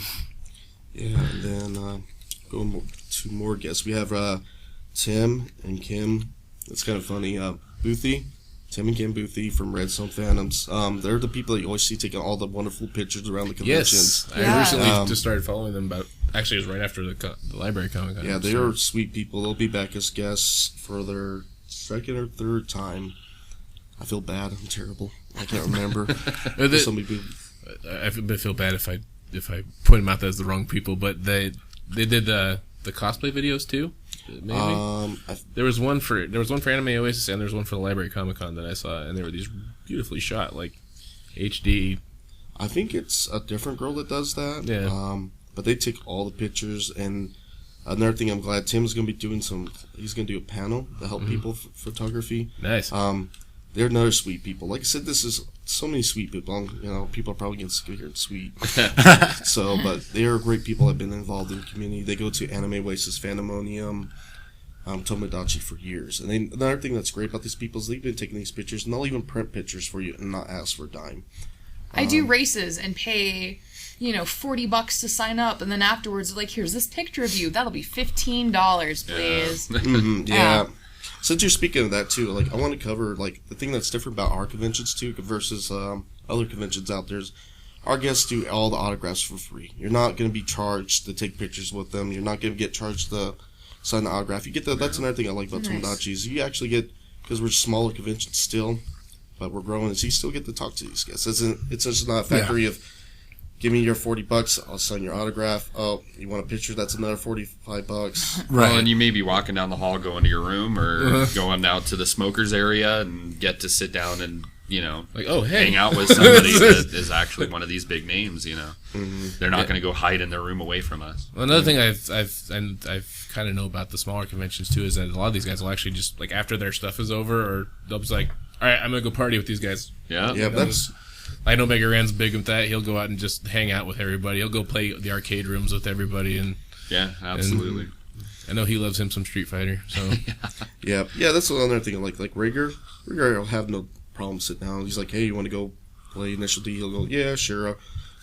Yeah, and then going to more guests, we have Tim and Kim. It's kind of funny. Boothie, Tim and Kim Boothie from Redstone Phantoms. They're the people that you always see taking all the wonderful pictures around the conventions. Yes, I Yeah. recently just started following them. Actually, it was right after the library comic. Yeah, they are sweet people. They'll be back as guests for their second or third time. I feel bad. I'm terrible. I can't remember. They- So many people. I feel bad if I point them out as the wrong people, but they did the cosplay videos too. Maybe there was one for Anime Oasis and there was one for the Library Comic Con that I saw, and they were these beautifully shot, like HD. I think it's a different girl that does that. Yeah. But they take all the pictures, and another thing I'm glad Tim's going to be doing he's going to do a panel to help people photography. Nice. They're another sweet people. Like I said, this is so many sweet people. People are probably getting sick of hearing sweet. But they are great people that have been involved in the community. They go to Anime Oasis, Phantomonium, Tomodachi for years. And another thing that's great about these people is they've been taking these pictures, and they'll even print pictures for you and not ask for a dime. I do races and pay, $40 to sign up, and then afterwards, like, here's this picture of you. That'll be $15, please. Yeah. Since you're speaking of that too, like I want to cover like the thing that's different about our conventions too versus other conventions out there is our guests do all the autographs for free. You're not going to be charged to take pictures with them. You're not going to get charged to sign the autograph. You get that's another thing I like about Nice. Tomodachi is you actually get, because we're smaller conventions still, but we're growing, is you still get to talk to these guests. It's just not a factory of give me your $40, I'll sign your autograph. Oh, you want a picture? That's another $45. Right. Well, and you may be walking down the hall, going to your room, or going out to the smokers area, and get to sit down and like, oh hey, hang out with somebody that is actually one of these big names. They're not going to go hide in their room away from us. Well, another thing I've kind of know about the smaller conventions too is that a lot of these guys will actually just like after their stuff is over, or they'll be like, all right, I'm gonna go party with these guys. Yeah, Yeah, I know Mega Ran's big with that. He'll go out and just hang out with everybody. He'll go play the arcade rooms with everybody, and Yeah, absolutely. and I know he loves him some Street Fighter. So Yeah, that's another thing. Like Rager will have no problem sitting down. He's like, hey, you want to go play Initial D? He'll go, yeah, sure.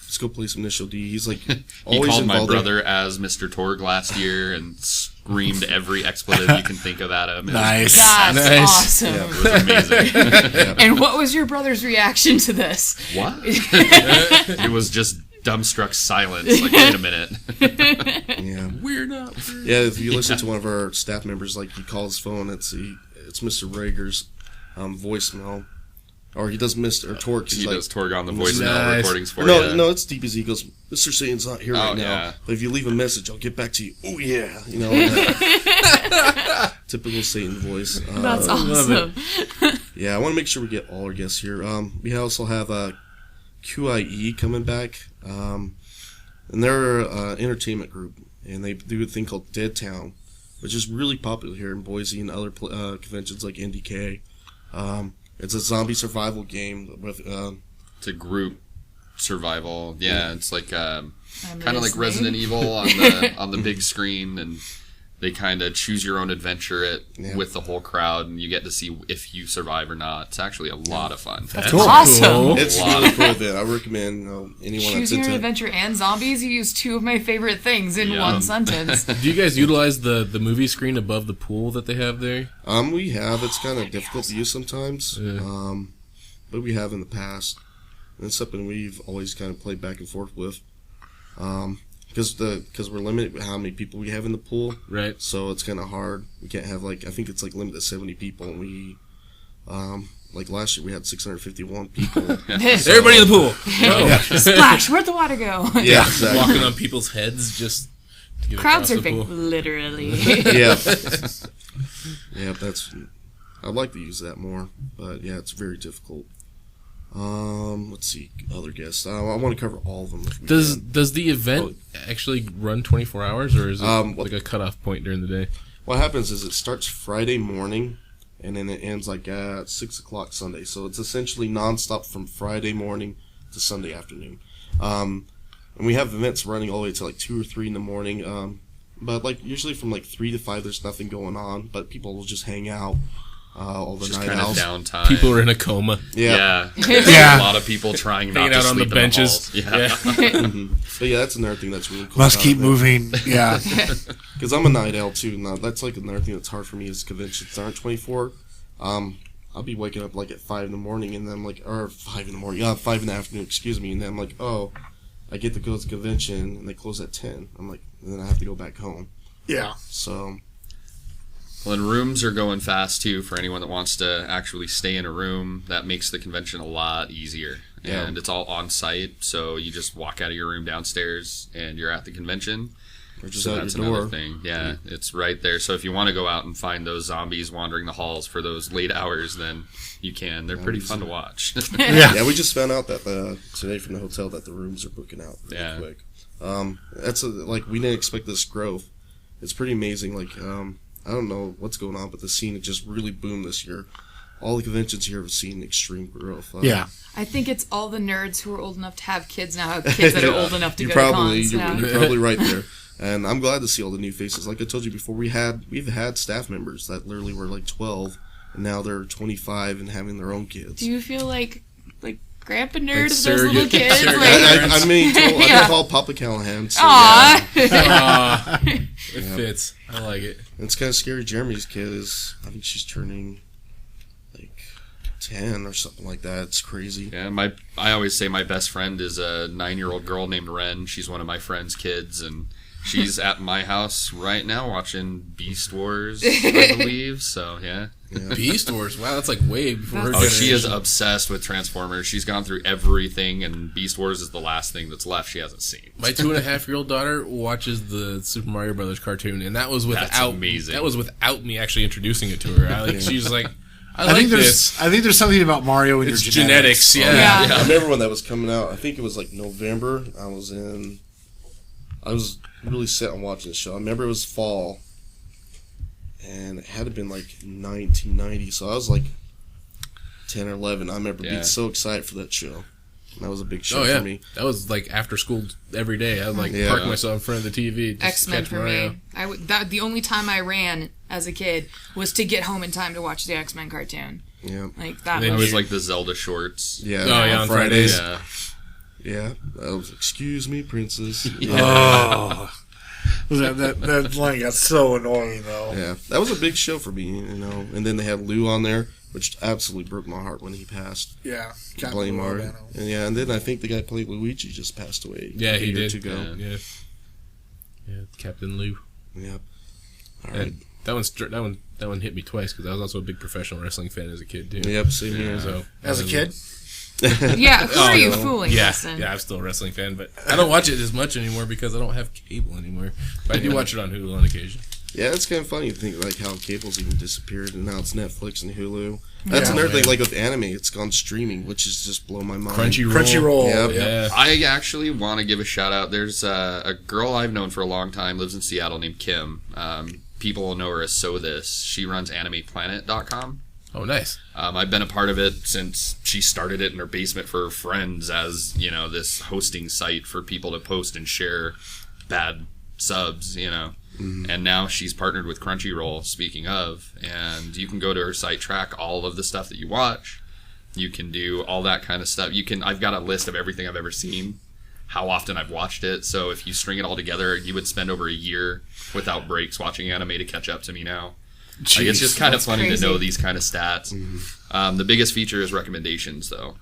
Let's go play some Initial D. He's like, He always called my involved in- brother as Mr. Torg last year and screamed every expletive you can think of at him. It was Nice. That's Nice. awesome. Yeah. It was amazing. And what was your brother's reaction to this? What? It was just dumbstruck silence. Like, wait a minute. Yeah. we're not. Yeah, if you listen to one of our staff members, like, he calls his phone, it's Mr. Rager's voicemail. Or he does Mr. Torque. He does Torg on the Nice. voicemail recordings for No, you. no, it's DBZ. He goes, Mr. Satan's not here right now. Yeah. But if you leave a message, I'll get back to you. Oh, yeah. Typical Satan voice. That's awesome. Yeah, I want to make sure we get all our guests here. We also have QIE coming back. And they're an entertainment group. And they do a thing called Dead Town, which is really popular here in Boise and other conventions like NDK. It's a zombie survival game with It's a group survival. Yeah, it's like kind of like listening. Resident Evil on the big screen, and they kind of choose your own adventure with the whole crowd, and you get to see if you survive or not. It's actually a lot of fun. That's Cool. Awesome. it's Wow. really cool event. I recommend anyone that's Choosing your into adventure and zombies, you use two of my favorite things in Yeah. one sentence. Do you guys utilize the movie screen above the pool that they have there? We have. It's kind of difficult to use sometimes, Yeah. but we have in the past. And it's something we've always kind of played back and forth with, because we're limited with how many people we have in the pool. Right. So it's kind of hard. We can't have I think it's limited to 70 people, and we, last year we had 651 people. Everybody in the pool. Go. Splash, where'd the water go? Yeah, exactly. Walking on people's heads just to get Crowd across the surfing, pool. literally. Yeah. Yeah, I'd like to use that more, but yeah, it's very difficult. Let's see, other guests. I want to cover all of them. If we can. Does the event actually run 24 hours, or is it What- like a cutoff point during the day? What happens is it starts Friday morning, and then it ends at 6 o'clock Sunday. So it's essentially nonstop from Friday morning to Sunday afternoon. And we have events running all the way to 2 or 3 in the morning. But usually from 3 to 5, there's nothing going on. But people will just hang out all the Just night kind of owls. downtime. People are in a coma. Yeah. Yeah. A lot of people trying not Hanging to out on sleep the in benches. the halls. Yeah. But yeah, that's another thing that's really cool. Must about keep it. moving. Yeah. Because I'm a night owl too. Now that's another thing that's hard for me is conventions aren't 24. I'll be waking up at 5 in the morning, and then or 5 in the morning, 5 in the afternoon, excuse me, and then I'm like, oh, I get to go to the convention, and they close at 10. I'm like, and then I have to go back home. Yeah. So Well, and rooms are going fast too for anyone that wants to actually stay in a room. That makes the convention a lot easier. Yeah. And it's all on site, so you just walk out of your room downstairs and you're at the convention. or just So out that's your another door. thing. Yeah, it's right there. So if you want to go out and find those zombies wandering the halls for those late hours, then you can. They're pretty fun to watch. Yeah. Yeah, we just found out that today from the hotel that the rooms are booking out really Yeah. quick. That's we didn't expect this growth. It's pretty amazing. I don't know what's going on, but the scene just really boomed this year. All the conventions here have seen extreme growth. Yeah. I think it's all the nerds who are old enough to have kids now have kids that are old enough to you're go probably to cons. you're probably right there. And I'm glad to see all the new faces. Like I told you before, we've had staff members that literally were 12, and now they're 25 and having their own kids. Do you feel like grandpa nerd Like of those little surrogate- kids? surrogate Like, I mean, I've Yeah. been called Papa Callahan. So aw. Ah, it fits. I like it. And it's kind of scary. Jeremy's kid is, I think she's turning 10 or something like that. It's crazy. Yeah, I always say my best friend is a 9-year-old girl named Ren. She's one of my friend's kids, and she's at my house right now watching Beast Wars, I believe. So, yeah. Beast Wars. Wow, that's way before her Oh, she is generation. obsessed with Transformers. She's gone through everything, and Beast Wars is the last thing that's left she hasn't seen. My 2.5-year-old daughter watches the Super Mario Brothers cartoon, and that was without amazing. That was without me actually introducing it to her. She's like, I think like there's this. something about Mario in It's your genetics. Yeah. Yeah. I remember when that was coming out. I think it was November. I was really set on watching the show. I remember it was fall, and it had to been 1990. So I was 10 or 11. I remember Yeah. being so excited for that show. That was a big show Oh yeah, for me. that was like after school every day. I would like park myself in front of the TV. Just X-Men catch for Mario. me. The only time I ran as a kid was to get home in time to watch the X-Men cartoon. Yeah. Like that. Then I Was, was like the Zelda shorts. Yeah. Oh yeah, on Fridays. Yeah. Yeah. Excuse me, princess. Oh. That line got so annoying, though. Yeah, that was a big show for me, And then they had Lou on there, which absolutely broke my heart when he passed. Yeah. Blame Art. And then I think the guy who played Luigi just passed away. Yeah, he a year or did. two ago. Yeah, Captain Lou. Yeah. All And right. that one hit me twice because I was also a big professional wrestling fan as a kid too. Yep, same here. So As a kid? yeah, who are you no. fooling, Yeah, Justin? yeah, I'm still a wrestling fan, but I don't watch it as much anymore because I don't have cable anymore. But I do watch it on Hulu on occasion. Yeah, it's kind of funny to think like how cable's even disappeared, and now it's Netflix and Hulu. That's Yeah. another thing. man. Like with anime, it's gone streaming, which is just blow my mind. Crunchyroll. Yep. Yeah. I actually want to give a shout out. There's a girl I've known for a long time, lives in Seattle, named Kim. People will know her as So This. She runs AnimePlanet.com. Oh, nice. I've been a part of it since she started it in her basement for her friends as, this hosting site for people to post and share bad subs, And now she's partnered with Crunchyroll, speaking of, and you can go to her site, track all of the stuff that you watch. You can do all that kind of stuff. I've got a list of everything I've ever seen, how often I've watched it. So if you string it all together, you would spend over a year without breaks watching anime to catch up to me now. Like, it's just kind of funny crazy. to know these kind of stats. The biggest feature is recommendations, though.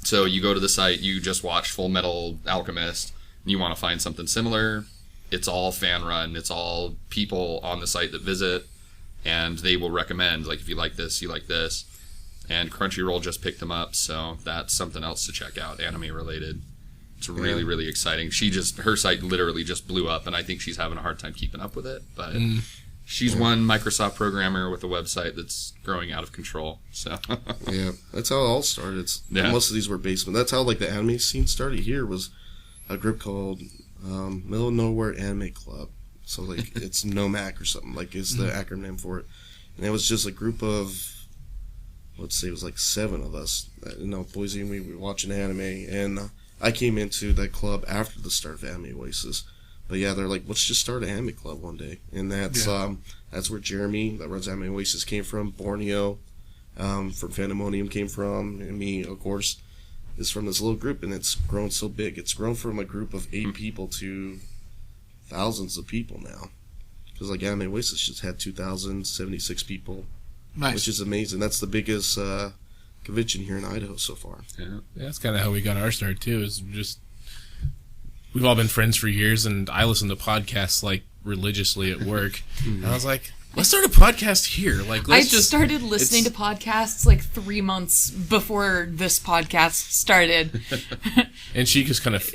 So you go to the site, you just watch Full Metal Alchemist, and you want to find something similar. It's all fan run. It's all people on the site that visit, and they will recommend, like, if you like this, you like this. And Crunchyroll just picked them up, so that's something else to check out, anime related. It's really, really exciting. Her site literally just blew up, and I think she's having a hard time keeping up with it, but she's one Microsoft programmer with a website that's growing out of control. So Yeah, that's how it all started. Most of these were basement. That's how like the anime scene started here. Was a group called Middle of Nowhere Anime Club. So like it's NOMAC or something, like is the acronym for it. And it was just a group of, let's say it was like 7 of us. Boise, and we were watching anime, and I came into that club after the start of Anime Oasis. But yeah, they're like, let's just start an anime club one day, and that's where Jeremy, that runs Anime Oasis, came from. Borneo, from Pandemonium came from, and me, of course, is from this little group, and it's grown so big. It's grown from a group of 8 people to thousands of people now. Because like Anime Oasis just had 2,076 people, Nice. which is amazing. That's the biggest convention here in Idaho so far. Yeah, that's kind of how we got our start too. Is just we've all been friends for years, and I listen to podcasts like religiously at work. And I was like, let's start a podcast here. Like, I started listening to podcasts like 3 months before this podcast started. and she just kind of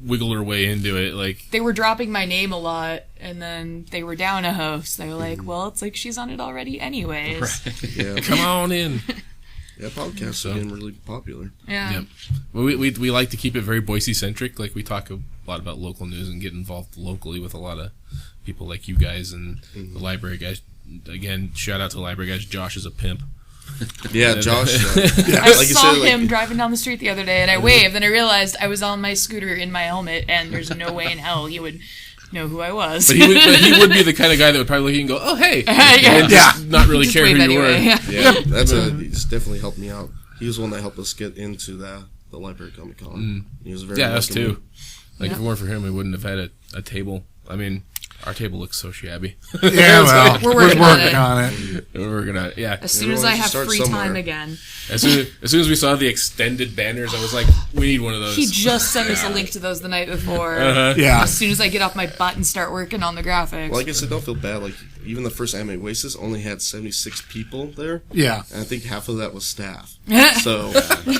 wiggled her way into it. Like, They were dropping my name a lot, and then they were down a host. They were like, well, it's like she's on it already anyways. Yeah, come on in. yeah, podcasts have been really popular. Yeah. Yep. Well, we like to keep it very Boise centric. Like, we talk a lot about local news and get involved locally with a lot of people like you guys and the library guys. Again, shout out to the library guys. Josh is a pimp. Yeah, Josh. I Like you saw said, like- him driving down the street the other day, and I waved, and I realized I was on my scooter in my helmet, and there's no way in hell he would know who I was. But he would be the kind of guy that would probably look at you and go, "Oh, hey," Yeah. and just not really Just care who wave you anyway. were. Yeah. Yeah, he's definitely helped me out. He was the one that helped us get into the Library Comic Con. He was very Yeah, us welcoming. too. Like, if it weren't for him, we wouldn't have had a table. I mean, our table looks so shabby. Yeah, well, We're working on on it. We're gonna, yeah. As soon as Everyone I should have start free somewhere. time again. As soon as we saw the extended banners, I was like, we need one of those. He just sent us a link to those the night before. Yeah. As soon as I get off my butt and start working on the graphics. Well, I guess I don't feel bad. Like, even the first Anime Oasis only had 76 people there, Yeah. and I think half of that was staff. So,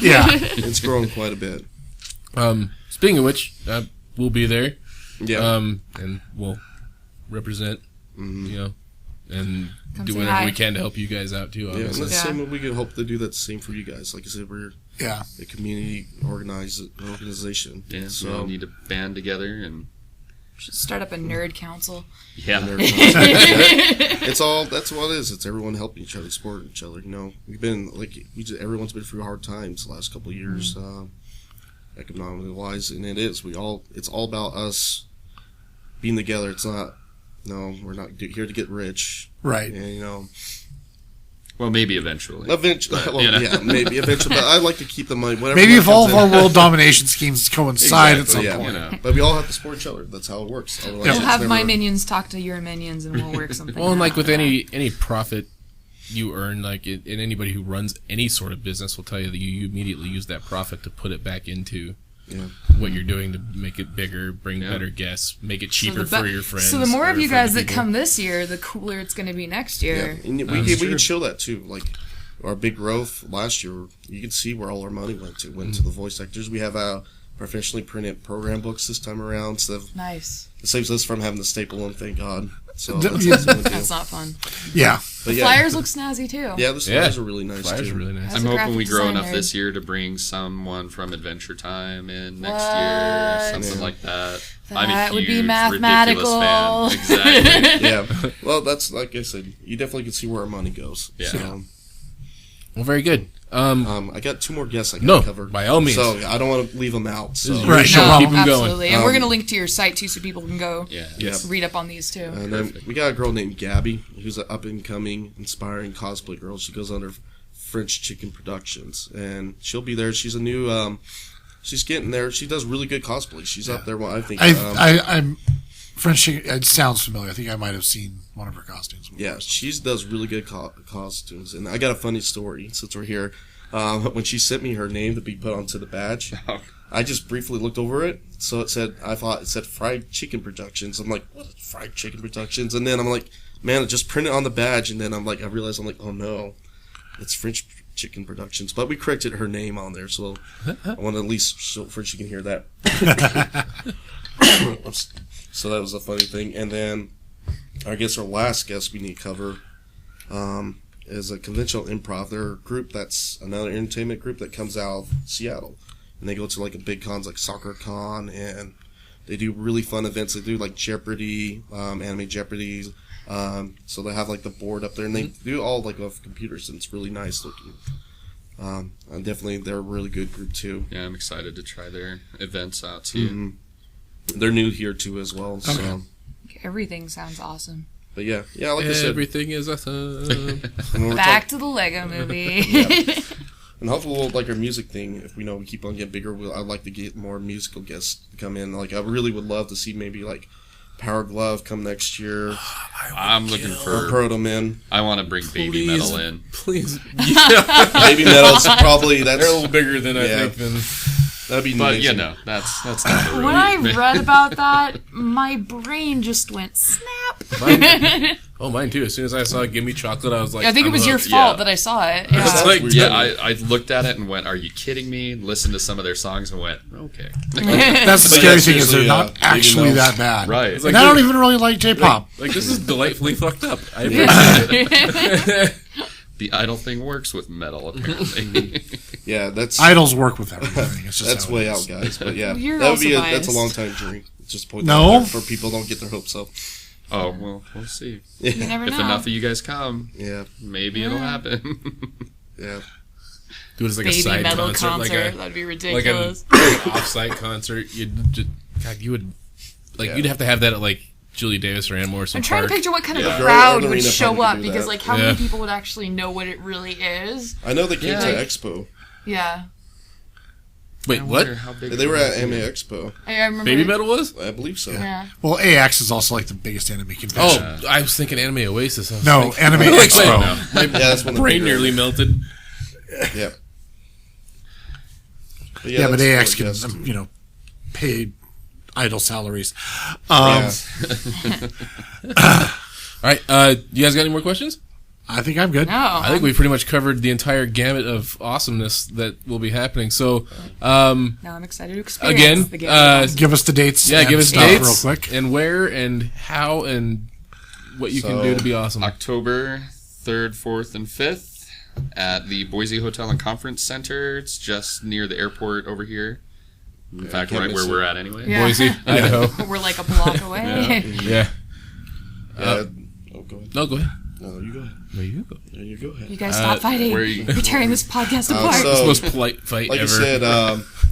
Yeah. it's grown quite a bit. Speaking of which, we'll be there. Yeah. And we'll represent, you know, and Come do say whatever hi. we can to help you guys out too. Yeah, and Obviously. that's Yeah. the same. We could hope to do that same for you guys. Like I said, we're Yeah. a community organization. Yeah, So, we all need to band together and Should start up a nerd council. it's all. That's what it is. It's everyone helping each other, supporting each other. We've been everyone's been through hard times the last couple of years. economically wise, and it is. It's all about us being together. It's not. No, we're not here to get rich, Right. And Well, maybe eventually. eventually, But, well, you know. yeah, maybe eventually. But I like to keep the money. Whatever Maybe money if all comes of our in. world domination schemes coincide at some Exactly, point. You know. But we all have to support each other. That's how it works. Otherwise, We'll it's have my never- minions talk to your minions, and we'll work something. Well, and like out. with any profit you earn, like and anybody who runs any sort of business will tell you that you immediately use that profit to put it back into Yeah. what you're doing to make it bigger, bring better guests, make it cheaper So for your friends. So the more or of you for guys the that people. come this year, the cooler it's going to be next Yeah, year. and we That's can true. show that too. Like our big growth last year, you can see where all our money went to. Went to the voice actors. We have professionally printed program books this time around, so Nice. it saves us from having to staple them. Thank God. So D- that's yeah. a good deal. That's not fun. Yeah. But The yeah, flyers look snazzy too. yeah, the flyers are really nice Flyers too. are really nice. As I'm a hoping we graphic grow designer. enough this year to bring someone from Adventure Time in next What? year, something Yeah. like that. That I'm a would be huge, mathematical. ridiculous fan. Exactly. Yeah. Well, that's like I said. You definitely can see where our money goes. Yeah. So, Well, very good. I got two more guests I got No, to cover. by all means. So I don't want to leave them out. So. is Right, show. no problem. Keep 'em going. Absolutely. And we're going to link to your site too so people can go Yeah. Yes. read up on these too. And then we got a girl named Gabby, who's an up-and-coming, inspiring cosplay girl. She goes under French Chicken Productions, and she'll be there. She's a new, she's getting there. She does really good cosplay. She's up there. Well, I think. I'm French chicken. It sounds familiar. I think I might have seen one of her costumes. Yeah, she does really good costumes. And I got a funny story since we're here. When she sent me her name to be put onto the badge, I just briefly looked over it. So I thought it said Fried Chicken Productions. I'm like, what is Fried Chicken Productions? And then I'm like, man, it just printed on the badge. And then I realized, oh no, it's French Chicken Productions. But we corrected her name on there. So I want to at least so she can hear that. So that was a funny thing. And then I guess our last guest we need to cover is a conventional improv. They're a group that's another entertainment group that comes out of Seattle. And they go to like a big cons like Soccer Con, and they do really fun events. They do like Jeopardy, Anime Jeopardy. So they have like the board up there, and they do all like off computers, and it's really nice looking. And definitely they're a really good group too. Yeah, I'm excited to try their events out too. Mm-hmm. They're new here too as well. So. Okay. Everything sounds awesome. But yeah, like I said, Everything is awesome. when we're Back to the Lego movie. and hopefully we'll like our music thing. If we keep on getting bigger, I'd like to get more musical guests to come in. Like I really would love to see maybe like Power Glove come next year, I'm looking or for. Proto Men. I want to bring Baby Please. Metal in. Please. Baby Metal's probably They're a little bigger than I Yeah. think. Than that'd be But amazing. that's not the When I read about that, my brain just went snap. mine too. As soon as I saw "Give Me Chocolate," I was like, I think it I'm was your hooked. fault Yeah. that I saw it. It's Yeah. like, Yeah, I looked at it and went, "Are you kidding me?" Listened to some of their songs and went, "Okay." That's the But scary yeah, thing is they're seriously, not Baby actually Metal's- that bad. Right. It's And like I don't they're- even really like J-pop. like this is delightfully fucked up. I appreciate it. The idol thing works with metal, apparently. Yeah, that's Idols work with everything. It's just that's how it way is. out, guys. But yeah, You're that would be also that's a biased. long time journey. Just point No. that out there for people don't get their hopes up. Oh, well, we'll see. You never If know. enough of you guys come, Yeah, maybe it'll happen. yeah. Do it as like a Baby side metal concert, concert. That'd be ridiculous. like an off-site concert. You would Yeah. you'd have to have that at like Julie Davis or Ann Morrison I'm trying Park. to picture what kind of Yeah. crowd Arena would show probably up do because, that. like, how Yeah. many people would actually know what it really is? I know they came Yeah. to Expo. Yeah, Wait, I what? wonder how big They were at it Anime is. Expo. I remember. Baby Metal was? I believe so. Yeah. Well, AX is also like the biggest anime convention. Oh, I was thinking Anime Oasis. I was No, thinking- Anime Like, Expo. wait, no. My Yeah, that's one of the brain bigger nearly ones. melted. Yeah. Yeah, but that's AX cool, can, yes. pay idle salaries. Yeah. All right, you guys got any more questions? I think I'm good. No. I think we pretty much covered the entire gamut of awesomeness that will be happening. So, Now I'm excited to experience again, the game. Give us the dates. yeah, and give us stuff dates real quick. and where and how and what you can So, do to be awesome. October 3rd, 4th, and 5th at the Boise Hotel and Conference Center. It's just near the airport over here. In fact, can't right miss where it. we're at anyway. Yeah. Boise, Idaho. We're like a block away. Yeah. Yeah. Oh, go ahead. No, go ahead. No, you go ahead. No, you go. Yeah, you go ahead. You guys stop fighting. where you- We're tearing this podcast apart. so- It's the most polite fight Like ever. I said,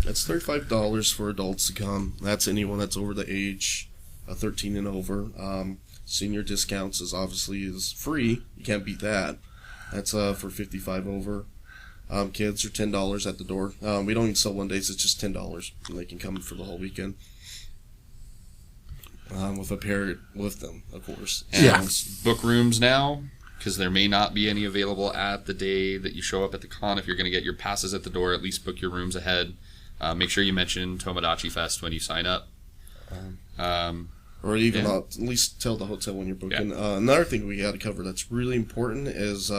it's $35 for adults to come. That's anyone that's over the age of 13 and over. Senior discounts is free. You can't beat that. That's for 55 over. Kids are $10 at the door. We don't even sell one days. It's just $10, and they can come for the whole weekend. With a parent with them, of course. And Yeah. book rooms now, because there may not be any available at the day that you show up at the con. If you're going to get your passes at the door, at least book your rooms ahead. Make sure you mention Tomodachi Fest when you sign up. Or even Yeah. at least tell the hotel when you're booking. Yeah. Another thing we got to cover that's really important is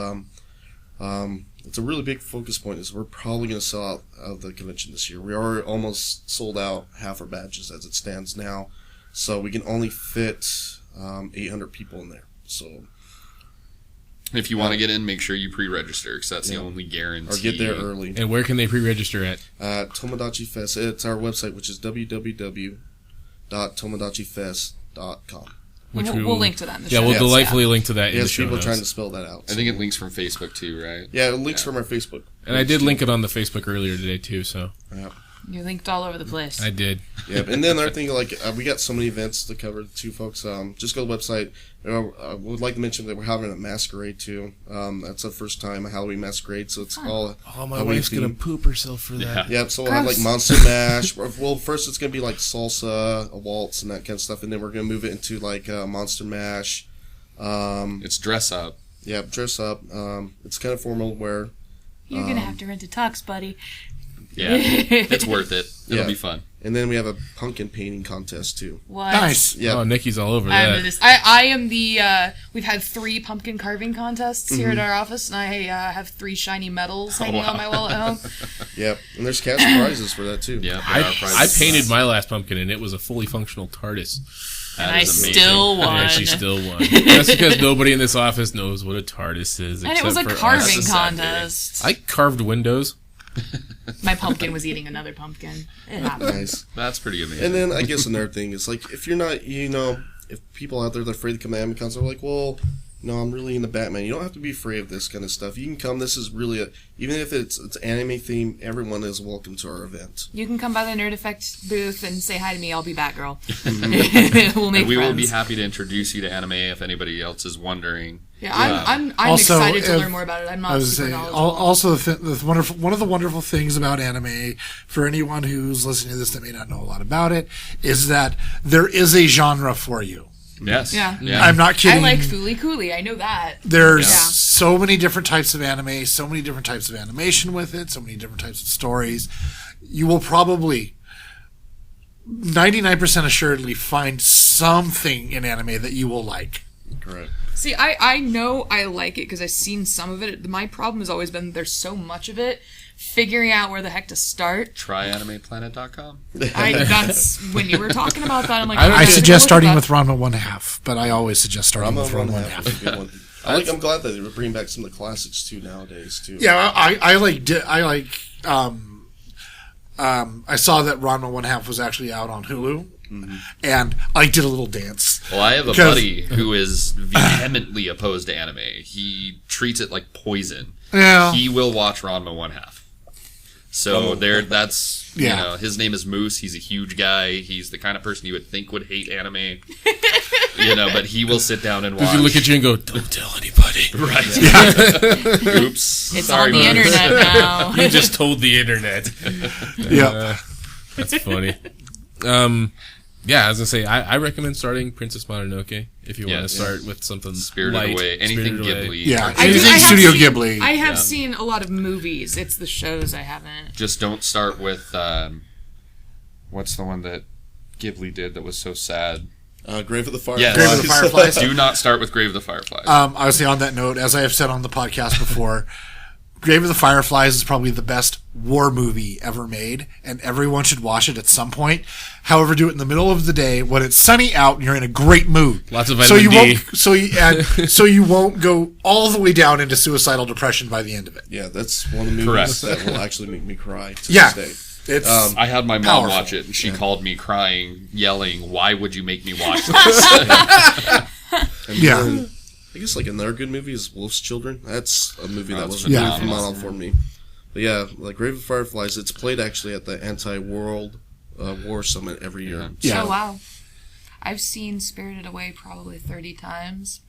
it's a really big focus point is we're probably going to sell out of the convention this year. We are almost sold out half our badges as it stands now, so we can only fit 800 people in there. So If you want to get in, make sure you pre-register, because that's the only guarantee. or get there early. And where can they pre-register at? Tomodachi Fest. It's our website, which is www.tomodachifest.com. Which we'll link to that in the Yeah, show we'll notes, delightfully link to that in the Yes, show people notes. trying to spell that out. I think it links from Facebook too, right? Yeah, it links from our Facebook. And I did link it on the Facebook earlier today too, so Yeah. You're linked all over the place. I did. Yeah, and then another thing, we got so many events to cover too, folks. Just go to the website. I would like to mention that we're having a masquerade too. That's the first time a Halloween masquerade, so it's all. Oh, my Halloween wife's gonna themed. poop herself for that. Yeah, so we'll have like Gross. Monster Mash. Well, first it's gonna be like salsa, a waltz, and that kind of stuff, and then we're gonna move it into like Monster Mash. It's dress up. Yeah, dress up. It's kind of formal wear. You're gonna have to rent a tux, buddy. Yeah, it's worth it. It'll Yeah. be fun. And then we have a pumpkin painting contest too. What? Nice. Yeah, Oh, Nikki's all over I'm that. this. I am the. We've had 3 pumpkin carving contests here at our office, and I have 3 shiny medals hanging on my wall at home. yeah, and there's cash prizes for that too. Yeah, there I are prizes. painted my last pumpkin, and it was a fully functional TARDIS. And That I is amazing. still won. And she still won. That's because nobody in this office knows what a TARDIS is. And it was a except for carving us. That's a sad day. contest. I carved windows. My pumpkin was eating another pumpkin. It happened. Nice. That's pretty amazing. And then I guess another thing is like if you're not, if people out there that are afraid to come to anime cons are like, well, no, I'm really into Batman. You don't have to be afraid of this kind of stuff. You can come. This is really even if it's anime theme, everyone is welcome to our event. You can come by the Nerd Effect booth and say hi to me. I'll be Batgirl. we'll make And we friends. will be happy to introduce you to anime if anybody else is wondering. Yeah, I'm Also, excited to if- learn more about it. I'm I not was super saying, knowledgeable. also one of the wonderful things about anime, for anyone who's listening to this that may not know a lot about it, is that there is a genre for you. Yes. Yeah. I'm not I kidding. like Fooly Cooly. I know that. There's Yeah. so many different types of anime, so many different types of animation with it, so many different types of stories. You will probably 99% assuredly find something in anime that you will like. Correct. See, I know I like it because I've seen some of it. My problem has always been there's so much of it. Figuring out where the heck to start. TryAnimePlanet.com. That's when you were talking about that. I'm like, I okay, suggest look starting at with Ranma 1/2, but I always suggest starting I'm a with one Ranma and a half. 1/2. Is a good one. I'm glad that they were bringing back some of the classics too nowadays too. Yeah, I saw that Ranma 1/2 was actually out on Hulu, and I did a little dance. Well, I have a Because- buddy who is vehemently opposed to anime. He treats it like poison. Yeah. He will watch Ranma 1/2. So that's Yeah. his name is Moose. He's a huge guy. He's the kind of person you would think would hate anime. But he will sit down and watch. Does he look at you and go, "Don't tell anybody"? Right. Oops. It's Sorry, on the Moose. internet now. You just told the internet. Yeah. That's funny. Yeah, I was gonna say I recommend starting Princess Mononoke if you want Yes. to start with something Spirited light, Away. Anything Spirited Away. Ghibli. Yeah, I anything have Studio seen- Ghibli. I have seen a lot of movies. It's the shows I haven't. Just don't start with what's the one that Ghibli did that was so sad? Grave of the Fireflies. Yes. Grave of the Fireflies. Do not start with Grave of the Fireflies. Obviously, on that note, as I have said on the podcast before, Grave of the Fireflies is probably the best war movie ever made, and everyone should watch it at some point. However, do it in the middle of the day when it's sunny out and you're in a great mood. Lots of vitamin D. So you won't go all the way down into suicidal depression by the end of it. Yeah, that's one of the movies that will actually make me cry to Yeah. this day. It's I had my mom powerful. watch it, and she called me crying, yelling, "Why would you make me watch this?" And Yeah. then I guess like another good movie is Wolf's Children. That's a movie that was Yeah. really phenomenal for me. But yeah, like Grave of Fireflies, it's played actually at the Anti-World War Summit every year. Yeah. Oh, wow. I've seen Spirited Away probably 30 times.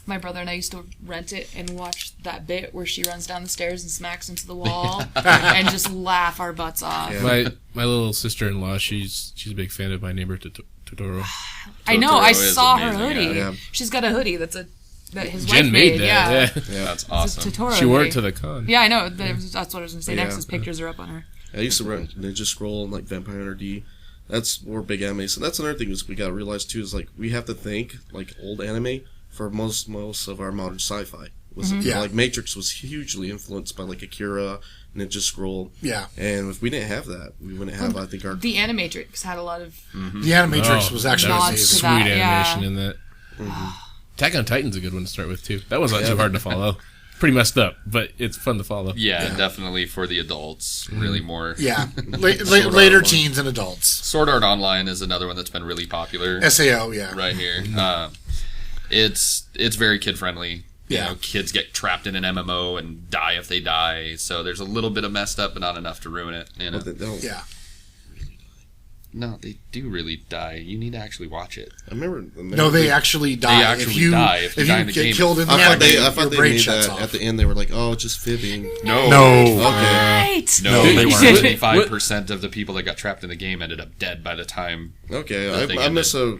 My brother and I used to rent it and watch that bit where she runs down the stairs and smacks into the wall and just laugh our butts off. Yeah. My little sister-in-law, she's a big fan of My Neighbor Totoro. I know. I Totoro is saw her amazing, hoodie. yeah. She's got a hoodie that his Jen wife made made. that. Yeah. Yeah. That's It's a awesome. Totoro She wore hoodie. it to the con. Yeah, I know. That's what I was going to say next. Yeah. His pictures are up on her. I used to rent Ninja Scroll and like Vampire Hunter D. That's more big anime. So that's another thing is we gotta realize too is like we have to think like old anime for most of our modern sci-fi. Yeah. Like Matrix was hugely influenced by like Akira, Ninja Scroll. Yeah. And if we didn't have that, we wouldn't have I think our The Animatrix had a lot of... The Animatrix was actually Nods amazing. to Sweet that, animation yeah. in that. Attack on Titan's a good one to start with too. That one's not too hard to follow. Pretty messed up, but it's fun to follow. Yeah, definitely for the adults. Really more. Yeah. Later teens and adults. Sword Art Online is another one that's been really popular SAO, yeah. right here. It's very kid friendly. You Yeah. know, kids get trapped in an MMO and die if they die. So there's a little bit of messed up, but not enough to ruin it. You know? But they don't. Yeah. No, they do really die. You need to actually watch it. I remember. No, they actually die. actually die if you die in the get game. killed in the I thought they anime, your brain made shuts that off. at the end. They were like, "Oh, just fibbing." No. No. Okay. Right! No, they weren't. 75% of the people that got trapped in the game ended up dead by the time. Okay. The thing I must have.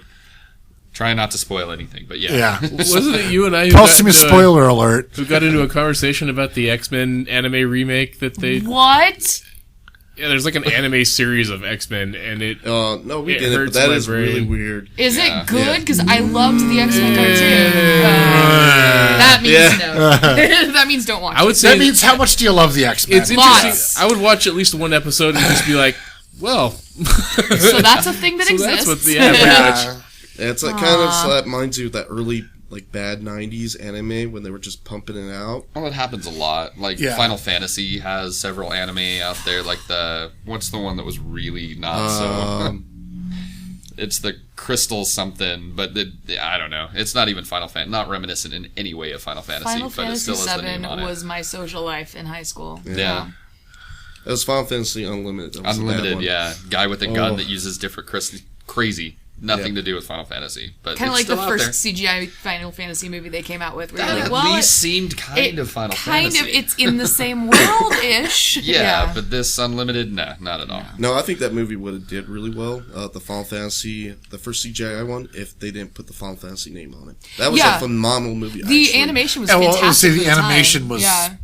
Try not to spoil anything, but yeah. Yeah. Wasn't it you and I Spoiler alert. who got into a conversation about the X-Men anime remake that they... What? Yeah, there's like an anime series of X-Men, and it... No, we It didn't. But hurts that my is really brain. weird. Is Yeah. it good? Yeah. Because I loved the X-Men cartoon. That means no. That means don't watch I would it. say That means how much do you love the X-Men? it's interesting. Lots. I would watch at least one episode and just be like, well... So that's a thing that So exists. that's what the Yeah. It's like kind of so that reminds you of that early like bad '90s anime when they were just pumping it out. Well, it happens a lot. Like, Yeah. Final Fantasy has several anime out there. Like, what's the one that was really not so... It's the Crystal something, but I don't know. It's not even Final Fantasy. Not reminiscent in any way of Final Fantasy, Final but it still Fantasy has the name VII on it. was my social life in high school. Yeah. It was Final Fantasy Unlimited. That was the bad Unlimited, one. yeah. Guy with a gun Oh. that uses different crazy. Nothing Yeah. to do with Final Fantasy, but Kind of it's like the still out first there. CGI Final Fantasy movie they came out with. Where you're That like, at well, least it- seemed kind of Final kind Fantasy. of, it's in the same world-ish. yeah, but this Unlimited, nah, not at all. No, I think that movie would have did really well. The Final Fantasy, the first CGI one, if they didn't put the Final Fantasy name on it. That was Yeah. a phenomenal movie. The actually. animation was Yeah, well, I would fantastic. say the for time. animation was Yeah.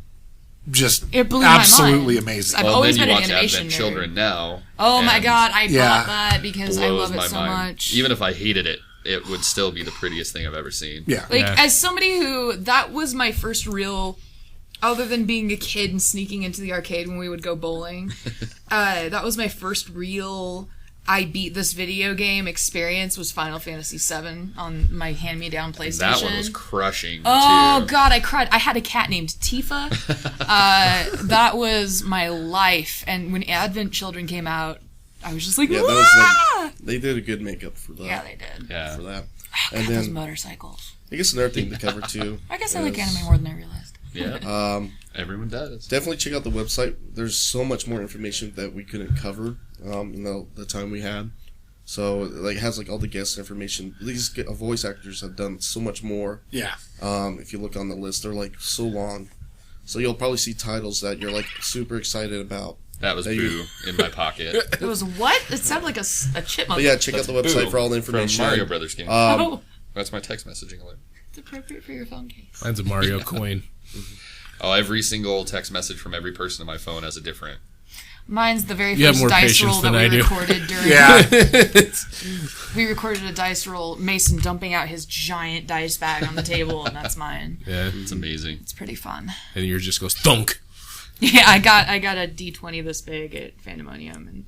just It blew my mind. absolutely amazing. I've Well, always then been you an watch animation Advent nerd. Children now. Oh my and god, I Yeah. bought that because I blows love it my so mind. much. Even if I hated it, it would still be the prettiest thing I've ever seen. Yeah. Like, Yeah. as somebody who, that was my first real, other than being a kid and sneaking into the arcade when we would go bowling, that was my first real, I beat this video game experience was Final Fantasy VII on my hand-me-down PlayStation. That one was crushing, Oh too. god, I cried. I had a cat named Tifa. That was my life. And when Advent Children came out, I was just like, Yeah, that "Wah!" was like they did a good makeup for that. Yeah, they did. Yeah. For that. God, And those then motorcycles. I guess another thing to cover too. I guess I like is, anime more than I realized. Yeah. Everyone does. Definitely check out the website. There's so much more information that we couldn't cover. The time we had. So like it has like all the guest information. These voice actors have done so much more. Yeah. If you look on the list, they're like so long. So you'll probably see titles that you're like super excited about. That was There you Boo in my pocket. It was what? It sounded like a chipmunk. But yeah, check out the website Boo for all the from information. Mario Brothers game. Oh, That's my text messaging alert. it's appropriate for your phone case. Mine's a Mario coin. Oh, every single text message from every person on my phone has a different. Mine's the very You have first more dice patience roll that than I we do. recorded during. Yeah. We recorded a dice roll. Mason dumping out his giant dice bag on the table, and that's mine. Yeah, It's amazing. It's pretty fun. and yours just goes thunk. Yeah, I got a D20 this big at Fandemonium, and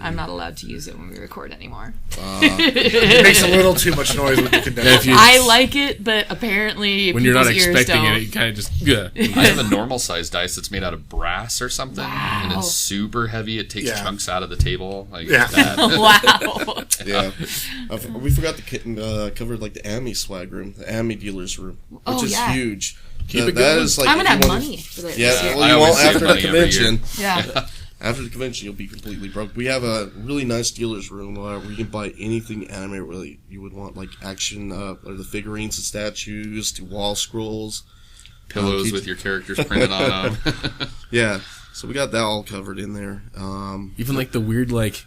I'm not allowed to use it when we record anymore. It makes a little too much noise with the condenser. I like it, but apparently when you're not people's ears expecting don't. it, you kind of just yeah. I have a normal sized dice that's made out of brass or something, and Wow. it's super heavy. It takes Yeah. chunks out of the table. Like Yeah. that. Wow. Yeah, we forgot to cover like the AMI swag room, the AMI dealers room, which Oh, is yeah. huge. Keep it That going. is like I'm gonna if have you wanna- money for this Yeah, year. well, I you always won't save after the money every convention. Yeah. After the convention, you'll be completely broke. We have a really nice dealer's room where you can buy anything anime really you would want, like action, or the figurines and statues, to wall scrolls. Pillows keep- with your characters printed on them. Yeah, so we got that all covered in there. Even like the weird like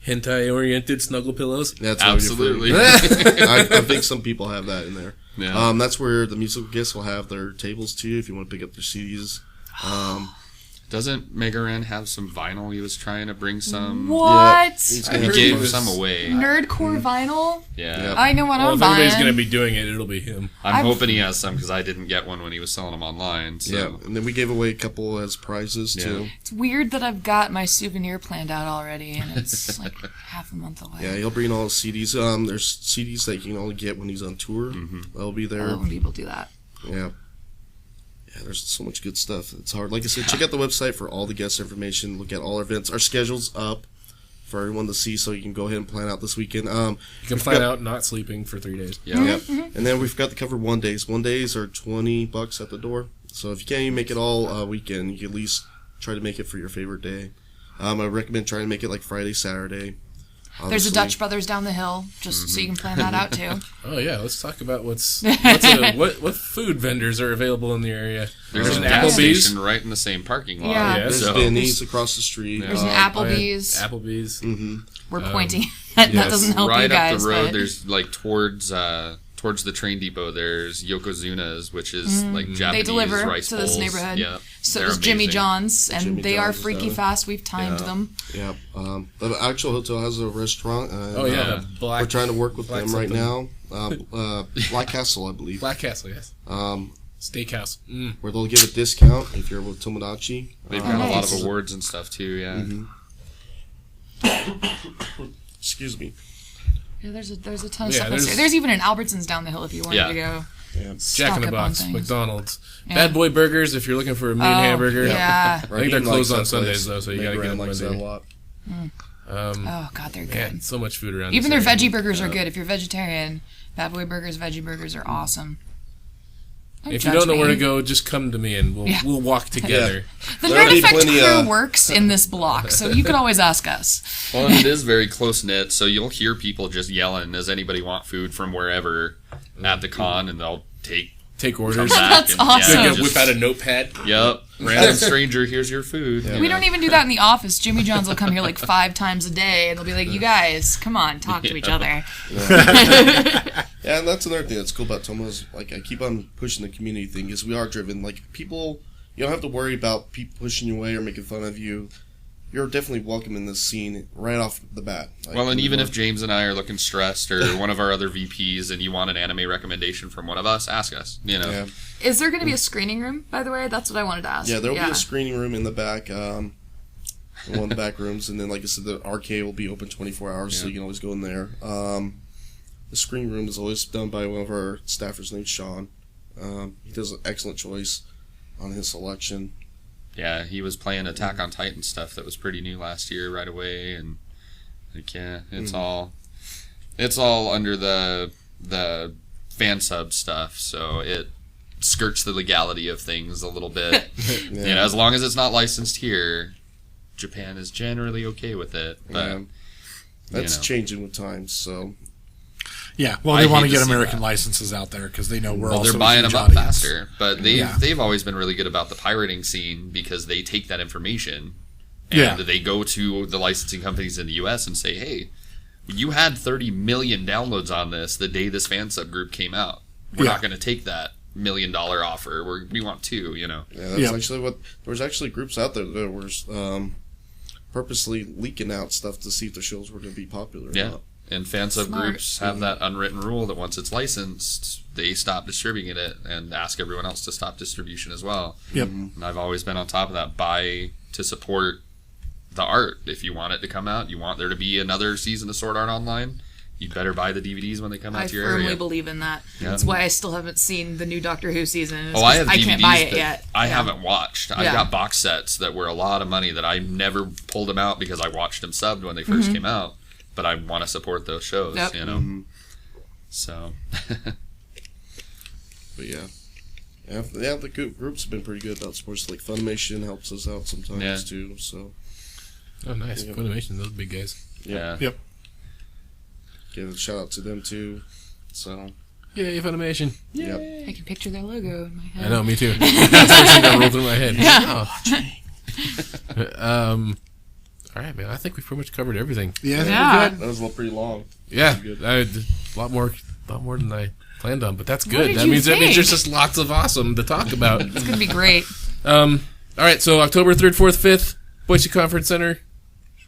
hentai-oriented snuggle pillows. That's Absolutely. I think some people have that in there. Yeah. That's where the musical guests will have their tables too, if you want to pick up their CDs. Doesn't Megaran have some vinyl? He was trying to bring some. What? he's I gonna- He heard gave he was- some away. Nerdcore vinyl? Yeah. Yep. I know what Well, I'm if anybody's buying. gonna be doing it, it'll be him. I'm hoping he has some because I didn't get one when he was selling them online. So. Yeah, and then we gave away a couple as prizes too. It's weird that I've got my souvenir planned out already, and it's like half a month away. Yeah, he'll bring all the CDs. There's CDs that you can only get when he's on tour. They'll be I there. love when people do that. Yeah. Yeah, there's so much good stuff. It's hard. Like I said, check out the website for all the guest information. Look at all our events. Our schedule's up for everyone to see, so you can go ahead and plan out this weekend. You can plan out not sleeping for 3 days. Yeah. Yeah. And then we forgot to cover one days. One days are $20 at the door. So if you can't even make it all weekend, you can at least try to make it for your favorite day. I recommend trying to make it like Friday, Saturday. There's a Obviously. Dutch Brothers down the hill, just so you can plan that out too. Oh yeah, let's talk about what food vendors are available in the area. There's an a gas Applebee's. station right in the same parking lot. Yeah. There's So, Denny's across the street. There's an Oh, yeah. Applebee's. Applebe's. We're pointing. That yes, doesn't help right you guys. up the road, but there's like towards the train depot. There's Yokozuna's, which is like Japanese they deliver rice to this bowls. neighborhood. Yeah, So they're does Jimmy amazing. John's, and Jimmy they are John's is freaky down. fast. We've timed them. Yeah. The actual hotel has a restaurant. Oh yeah, Yeah. the black. We're trying to work with Black them right something. now. Black Castle, I believe. Black Castle, yes. Um, Steakhouse. where they'll give a discount if you're with Tomodachi. They've got a lot Nice. of awards and stuff too. Yeah. Excuse me. Yeah, there's a ton of Yeah, stuff. there's- There's even an Albertsons down the hill if you wanted Yeah. to go. Jack stock in the up on Box, things. McDonald's, Yeah. Bad Boy Burgers. If you're looking for a mean hamburger, Yeah. I think they're closed on Sundays though, so you gotta get them likes that a Monday. lot. Oh god, they're good. Man, so much food around. Even this their area. veggie burgers are good. If you're vegetarian, Bad Boy Burgers veggie burgers are awesome. Don't If you judge don't know where me. to go, just come to me and we'll walk together. The There'll Nerd be Effect plenty, crew works in this block, so you can always ask us. Well, and it is very close knit, so you'll hear people just yelling, "Does anybody want food from wherever?" at the con, and they'll Take come orders. back That's and, awesome. Yeah, You're gonna just- whip out a notepad. Yep. Random stranger, here's your food. We don't even do that in the office. Jimmy John's will come here like 5 times a day, and they'll be like, "You guys, come on, talk to each other." Yeah, and that's another thing that's cool about Tomo's. Like, I keep on pushing the community thing, is we are driven. Like, people, you don't have to worry about people pushing you away or making fun of you. You're definitely welcome in this scene right off the bat. Like, Well, and even if James and I are looking stressed, or one of our other VPs, and you want an anime recommendation from one of us, ask us. You know. Yeah, Is there going to be a screening room, by the way? That's what I wanted to ask. yeah, there'll be a screening room in the back, in one of the back rooms, and then, like I said, the arcade will be open 24 hours, so you can always go in there. The screening room is always done by one of our staffers named Sean. He does an excellent choice on his selection. Yeah, he was playing Attack on Titan stuff that was pretty new last year right away, and like it's all under the fan sub stuff, so it skirts the legality of things a little bit. Yeah. You know, as long as it's not licensed here, Japan is generally okay with it. But Yeah. That's know. changing with times, so Yeah, well, I they want hate to to get see American that. licenses out there because they know we're well, also they're buying a huge them up audience. faster. But they've always been really good about the pirating scene because they take that information and Yeah. they go to the licensing companies in the U.S. and say, "Hey, you had 30 million downloads on this the day this fan sub group came out. We're Yeah. not going to take that $1 million offer. We want 2, you know." yeah, that's Yep. actually what there was actually groups out there that were purposely leaking out stuff to see if the shows were going to be popular. Or Yeah. not. And fan sub Smart. groups have that unwritten rule that once it's licensed, they stop distributing it and ask everyone else to stop distribution as well. Yep. And I've always been on top of that. Buy to support the art. If you want it to come out, you want there to be another season of Sword Art Online, you better buy the DVDs when they come out to your area. I firmly believe in that. Yeah. That's why I still haven't seen the new Doctor Who season. I have DVDs I can't buy it that yet. I haven't watched. I Yeah. got box sets that were a lot of money that I never pulled them out because I watched them subbed when they 1st came out. But I want to support those shows, Yep. you know. So, But the group's been pretty good about sports. Like Funimation helps us out sometimes too. So, Oh, nice. Funimation, those big guys. yeah. Yep. give a shout out to them too. So, Yay, Funimation. yep. I can picture their logo in my head. I know, me too. That's the first thing that rolled through my head. All right, man. I think we've pretty much covered everything. Yeah, I think Yeah. we're good. That was a little pretty long. Yeah, Good. a lot more than I planned on, but that's What good. did That you means think? there's just lots of awesome to talk about. It's going to be great. All right, so October 3rd, 4th, 5th, Boise Conference Center,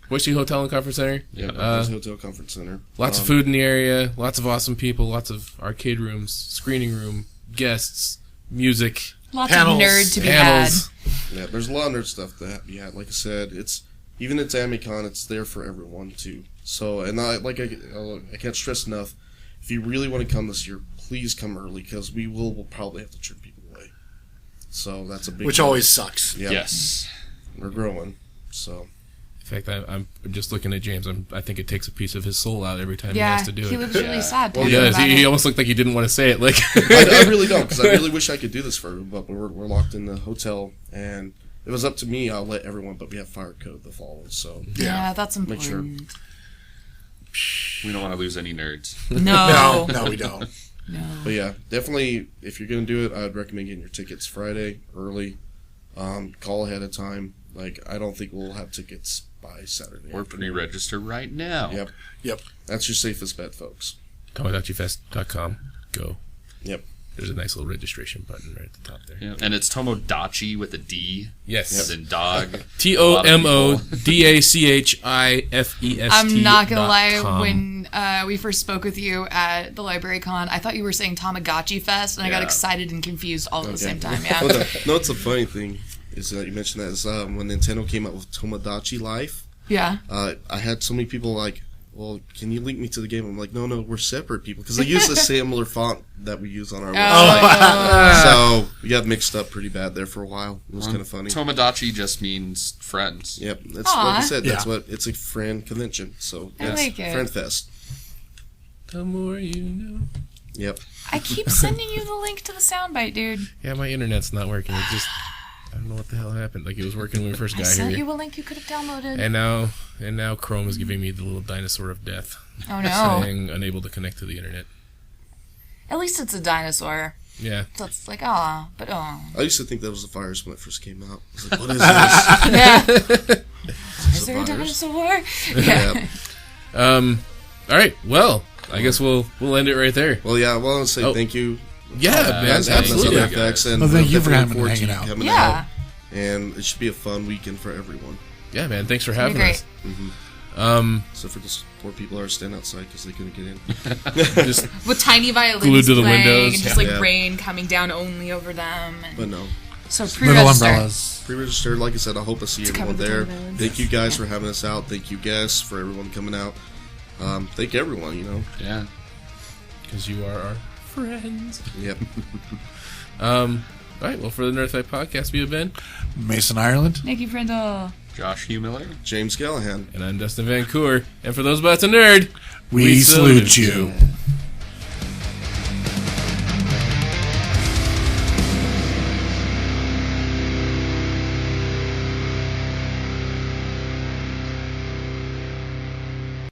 Boise Hotel and Conference Center. Yeah, Boise Hotel Conference Center. Lots of food in the area, lots of awesome people, lots of arcade rooms, screening room, guests, music, Lots Panels. of nerd to be panels. Yeah, there's a lot of nerd stuff that like I said, it's even at AmiCon, it's there for everyone too. So, and I can't stress enough, if you really want to come this year, please come early because we'll probably have to turn people away. So that's a big Which deal. always sucks. Yeah, Yes. we're growing. So In fact, I'm just looking at James. I think it takes a piece of his soul out every time he Yeah, has to do he it. looks really sad. Well, He talking does. about He it. almost looked like he didn't want to say it. Like I really don't because I really wish I could do this for everyone, but we're locked in the hotel, and if it was up to me, I'll let everyone, but we have fire code to follow. So Yeah, that's Make sure. important. We don't want to lose any nerds. No. No, we don't. No. But yeah, definitely, if you're going to do it, I'd recommend getting your tickets Friday early. Call ahead of time. Like, I don't think we'll have tickets by Saturday. We're pre-register right now. Yep. Yep. That's your safest bet, folks. Tomodachifest.com. Go. Yep. There's a nice little registration button right at the top there. Yeah. And it's Tomodachi with a D, Yes. as in dog. TOMODACHIFEST. I'm not gonna lie. When we first spoke with you at the Library Con, I thought you were saying Tamagotchi Fest, and I got Yeah. excited and confused all at the same time. Well, Yeah. no, it's a funny thing is that you mentioned that is when Nintendo came out with Tomodachi Life, Yeah. I had so many people like, well, can you link me to the game? I'm like, no, we're separate people because they use the similar font that we use on our website. So we got mixed up pretty bad there for a while. It was kind of funny. Tomodachi just means friends. Yep, that's like I said. That's Yeah. what it's a friend convention. So I it's like it. Friend Fest. The more you know. Yep. I keep sending you the link to the soundbite, dude. Yeah, my internet's not working. It just, I don't know what the hell happened. Like, it was working when we first I got sent here. you a link you could have downloaded. And now Chrome is giving me the little dinosaur of death. Oh no. Saying unable to connect to the internet. At least it's a dinosaur. Yeah. So it's like, ah, but oh. I used to think that was a virus when it first came out. I was like, what is this? Yeah. Is there a virus. dinosaur? Yeah. All right. Well, I guess we'll end it right there. Well, yeah. Well, I want to say thank you. Yeah, man. Guys, having us on Absolutely. FX, and Well, thank you for definitely having- look forward to hanging you out. coming Yeah. And it should be a fun weekend for everyone. Yeah, man. Thanks for Be having great. us. So for the poor people who are standing outside because they couldn't get in. Just With tiny violins Glued to the playing windows. and just like Yeah. rain coming down only over them. And But no. so Little pre-register. umbrellas. Pre-registered, like I said, I hope I see To everyone cover the there. tiny violins. Thank you guys for having us out. Thank you guests for everyone coming out. Thank everyone, Yeah. because you are our friends. Yep. All right. Well, for the Nerd Fight podcast, we have been, Mason, Ireland. Thank you, Brenda. Josh Hugh Miller. James Callahan. and I'm Dustin Van Coor. And for those about to nerd, We salute you.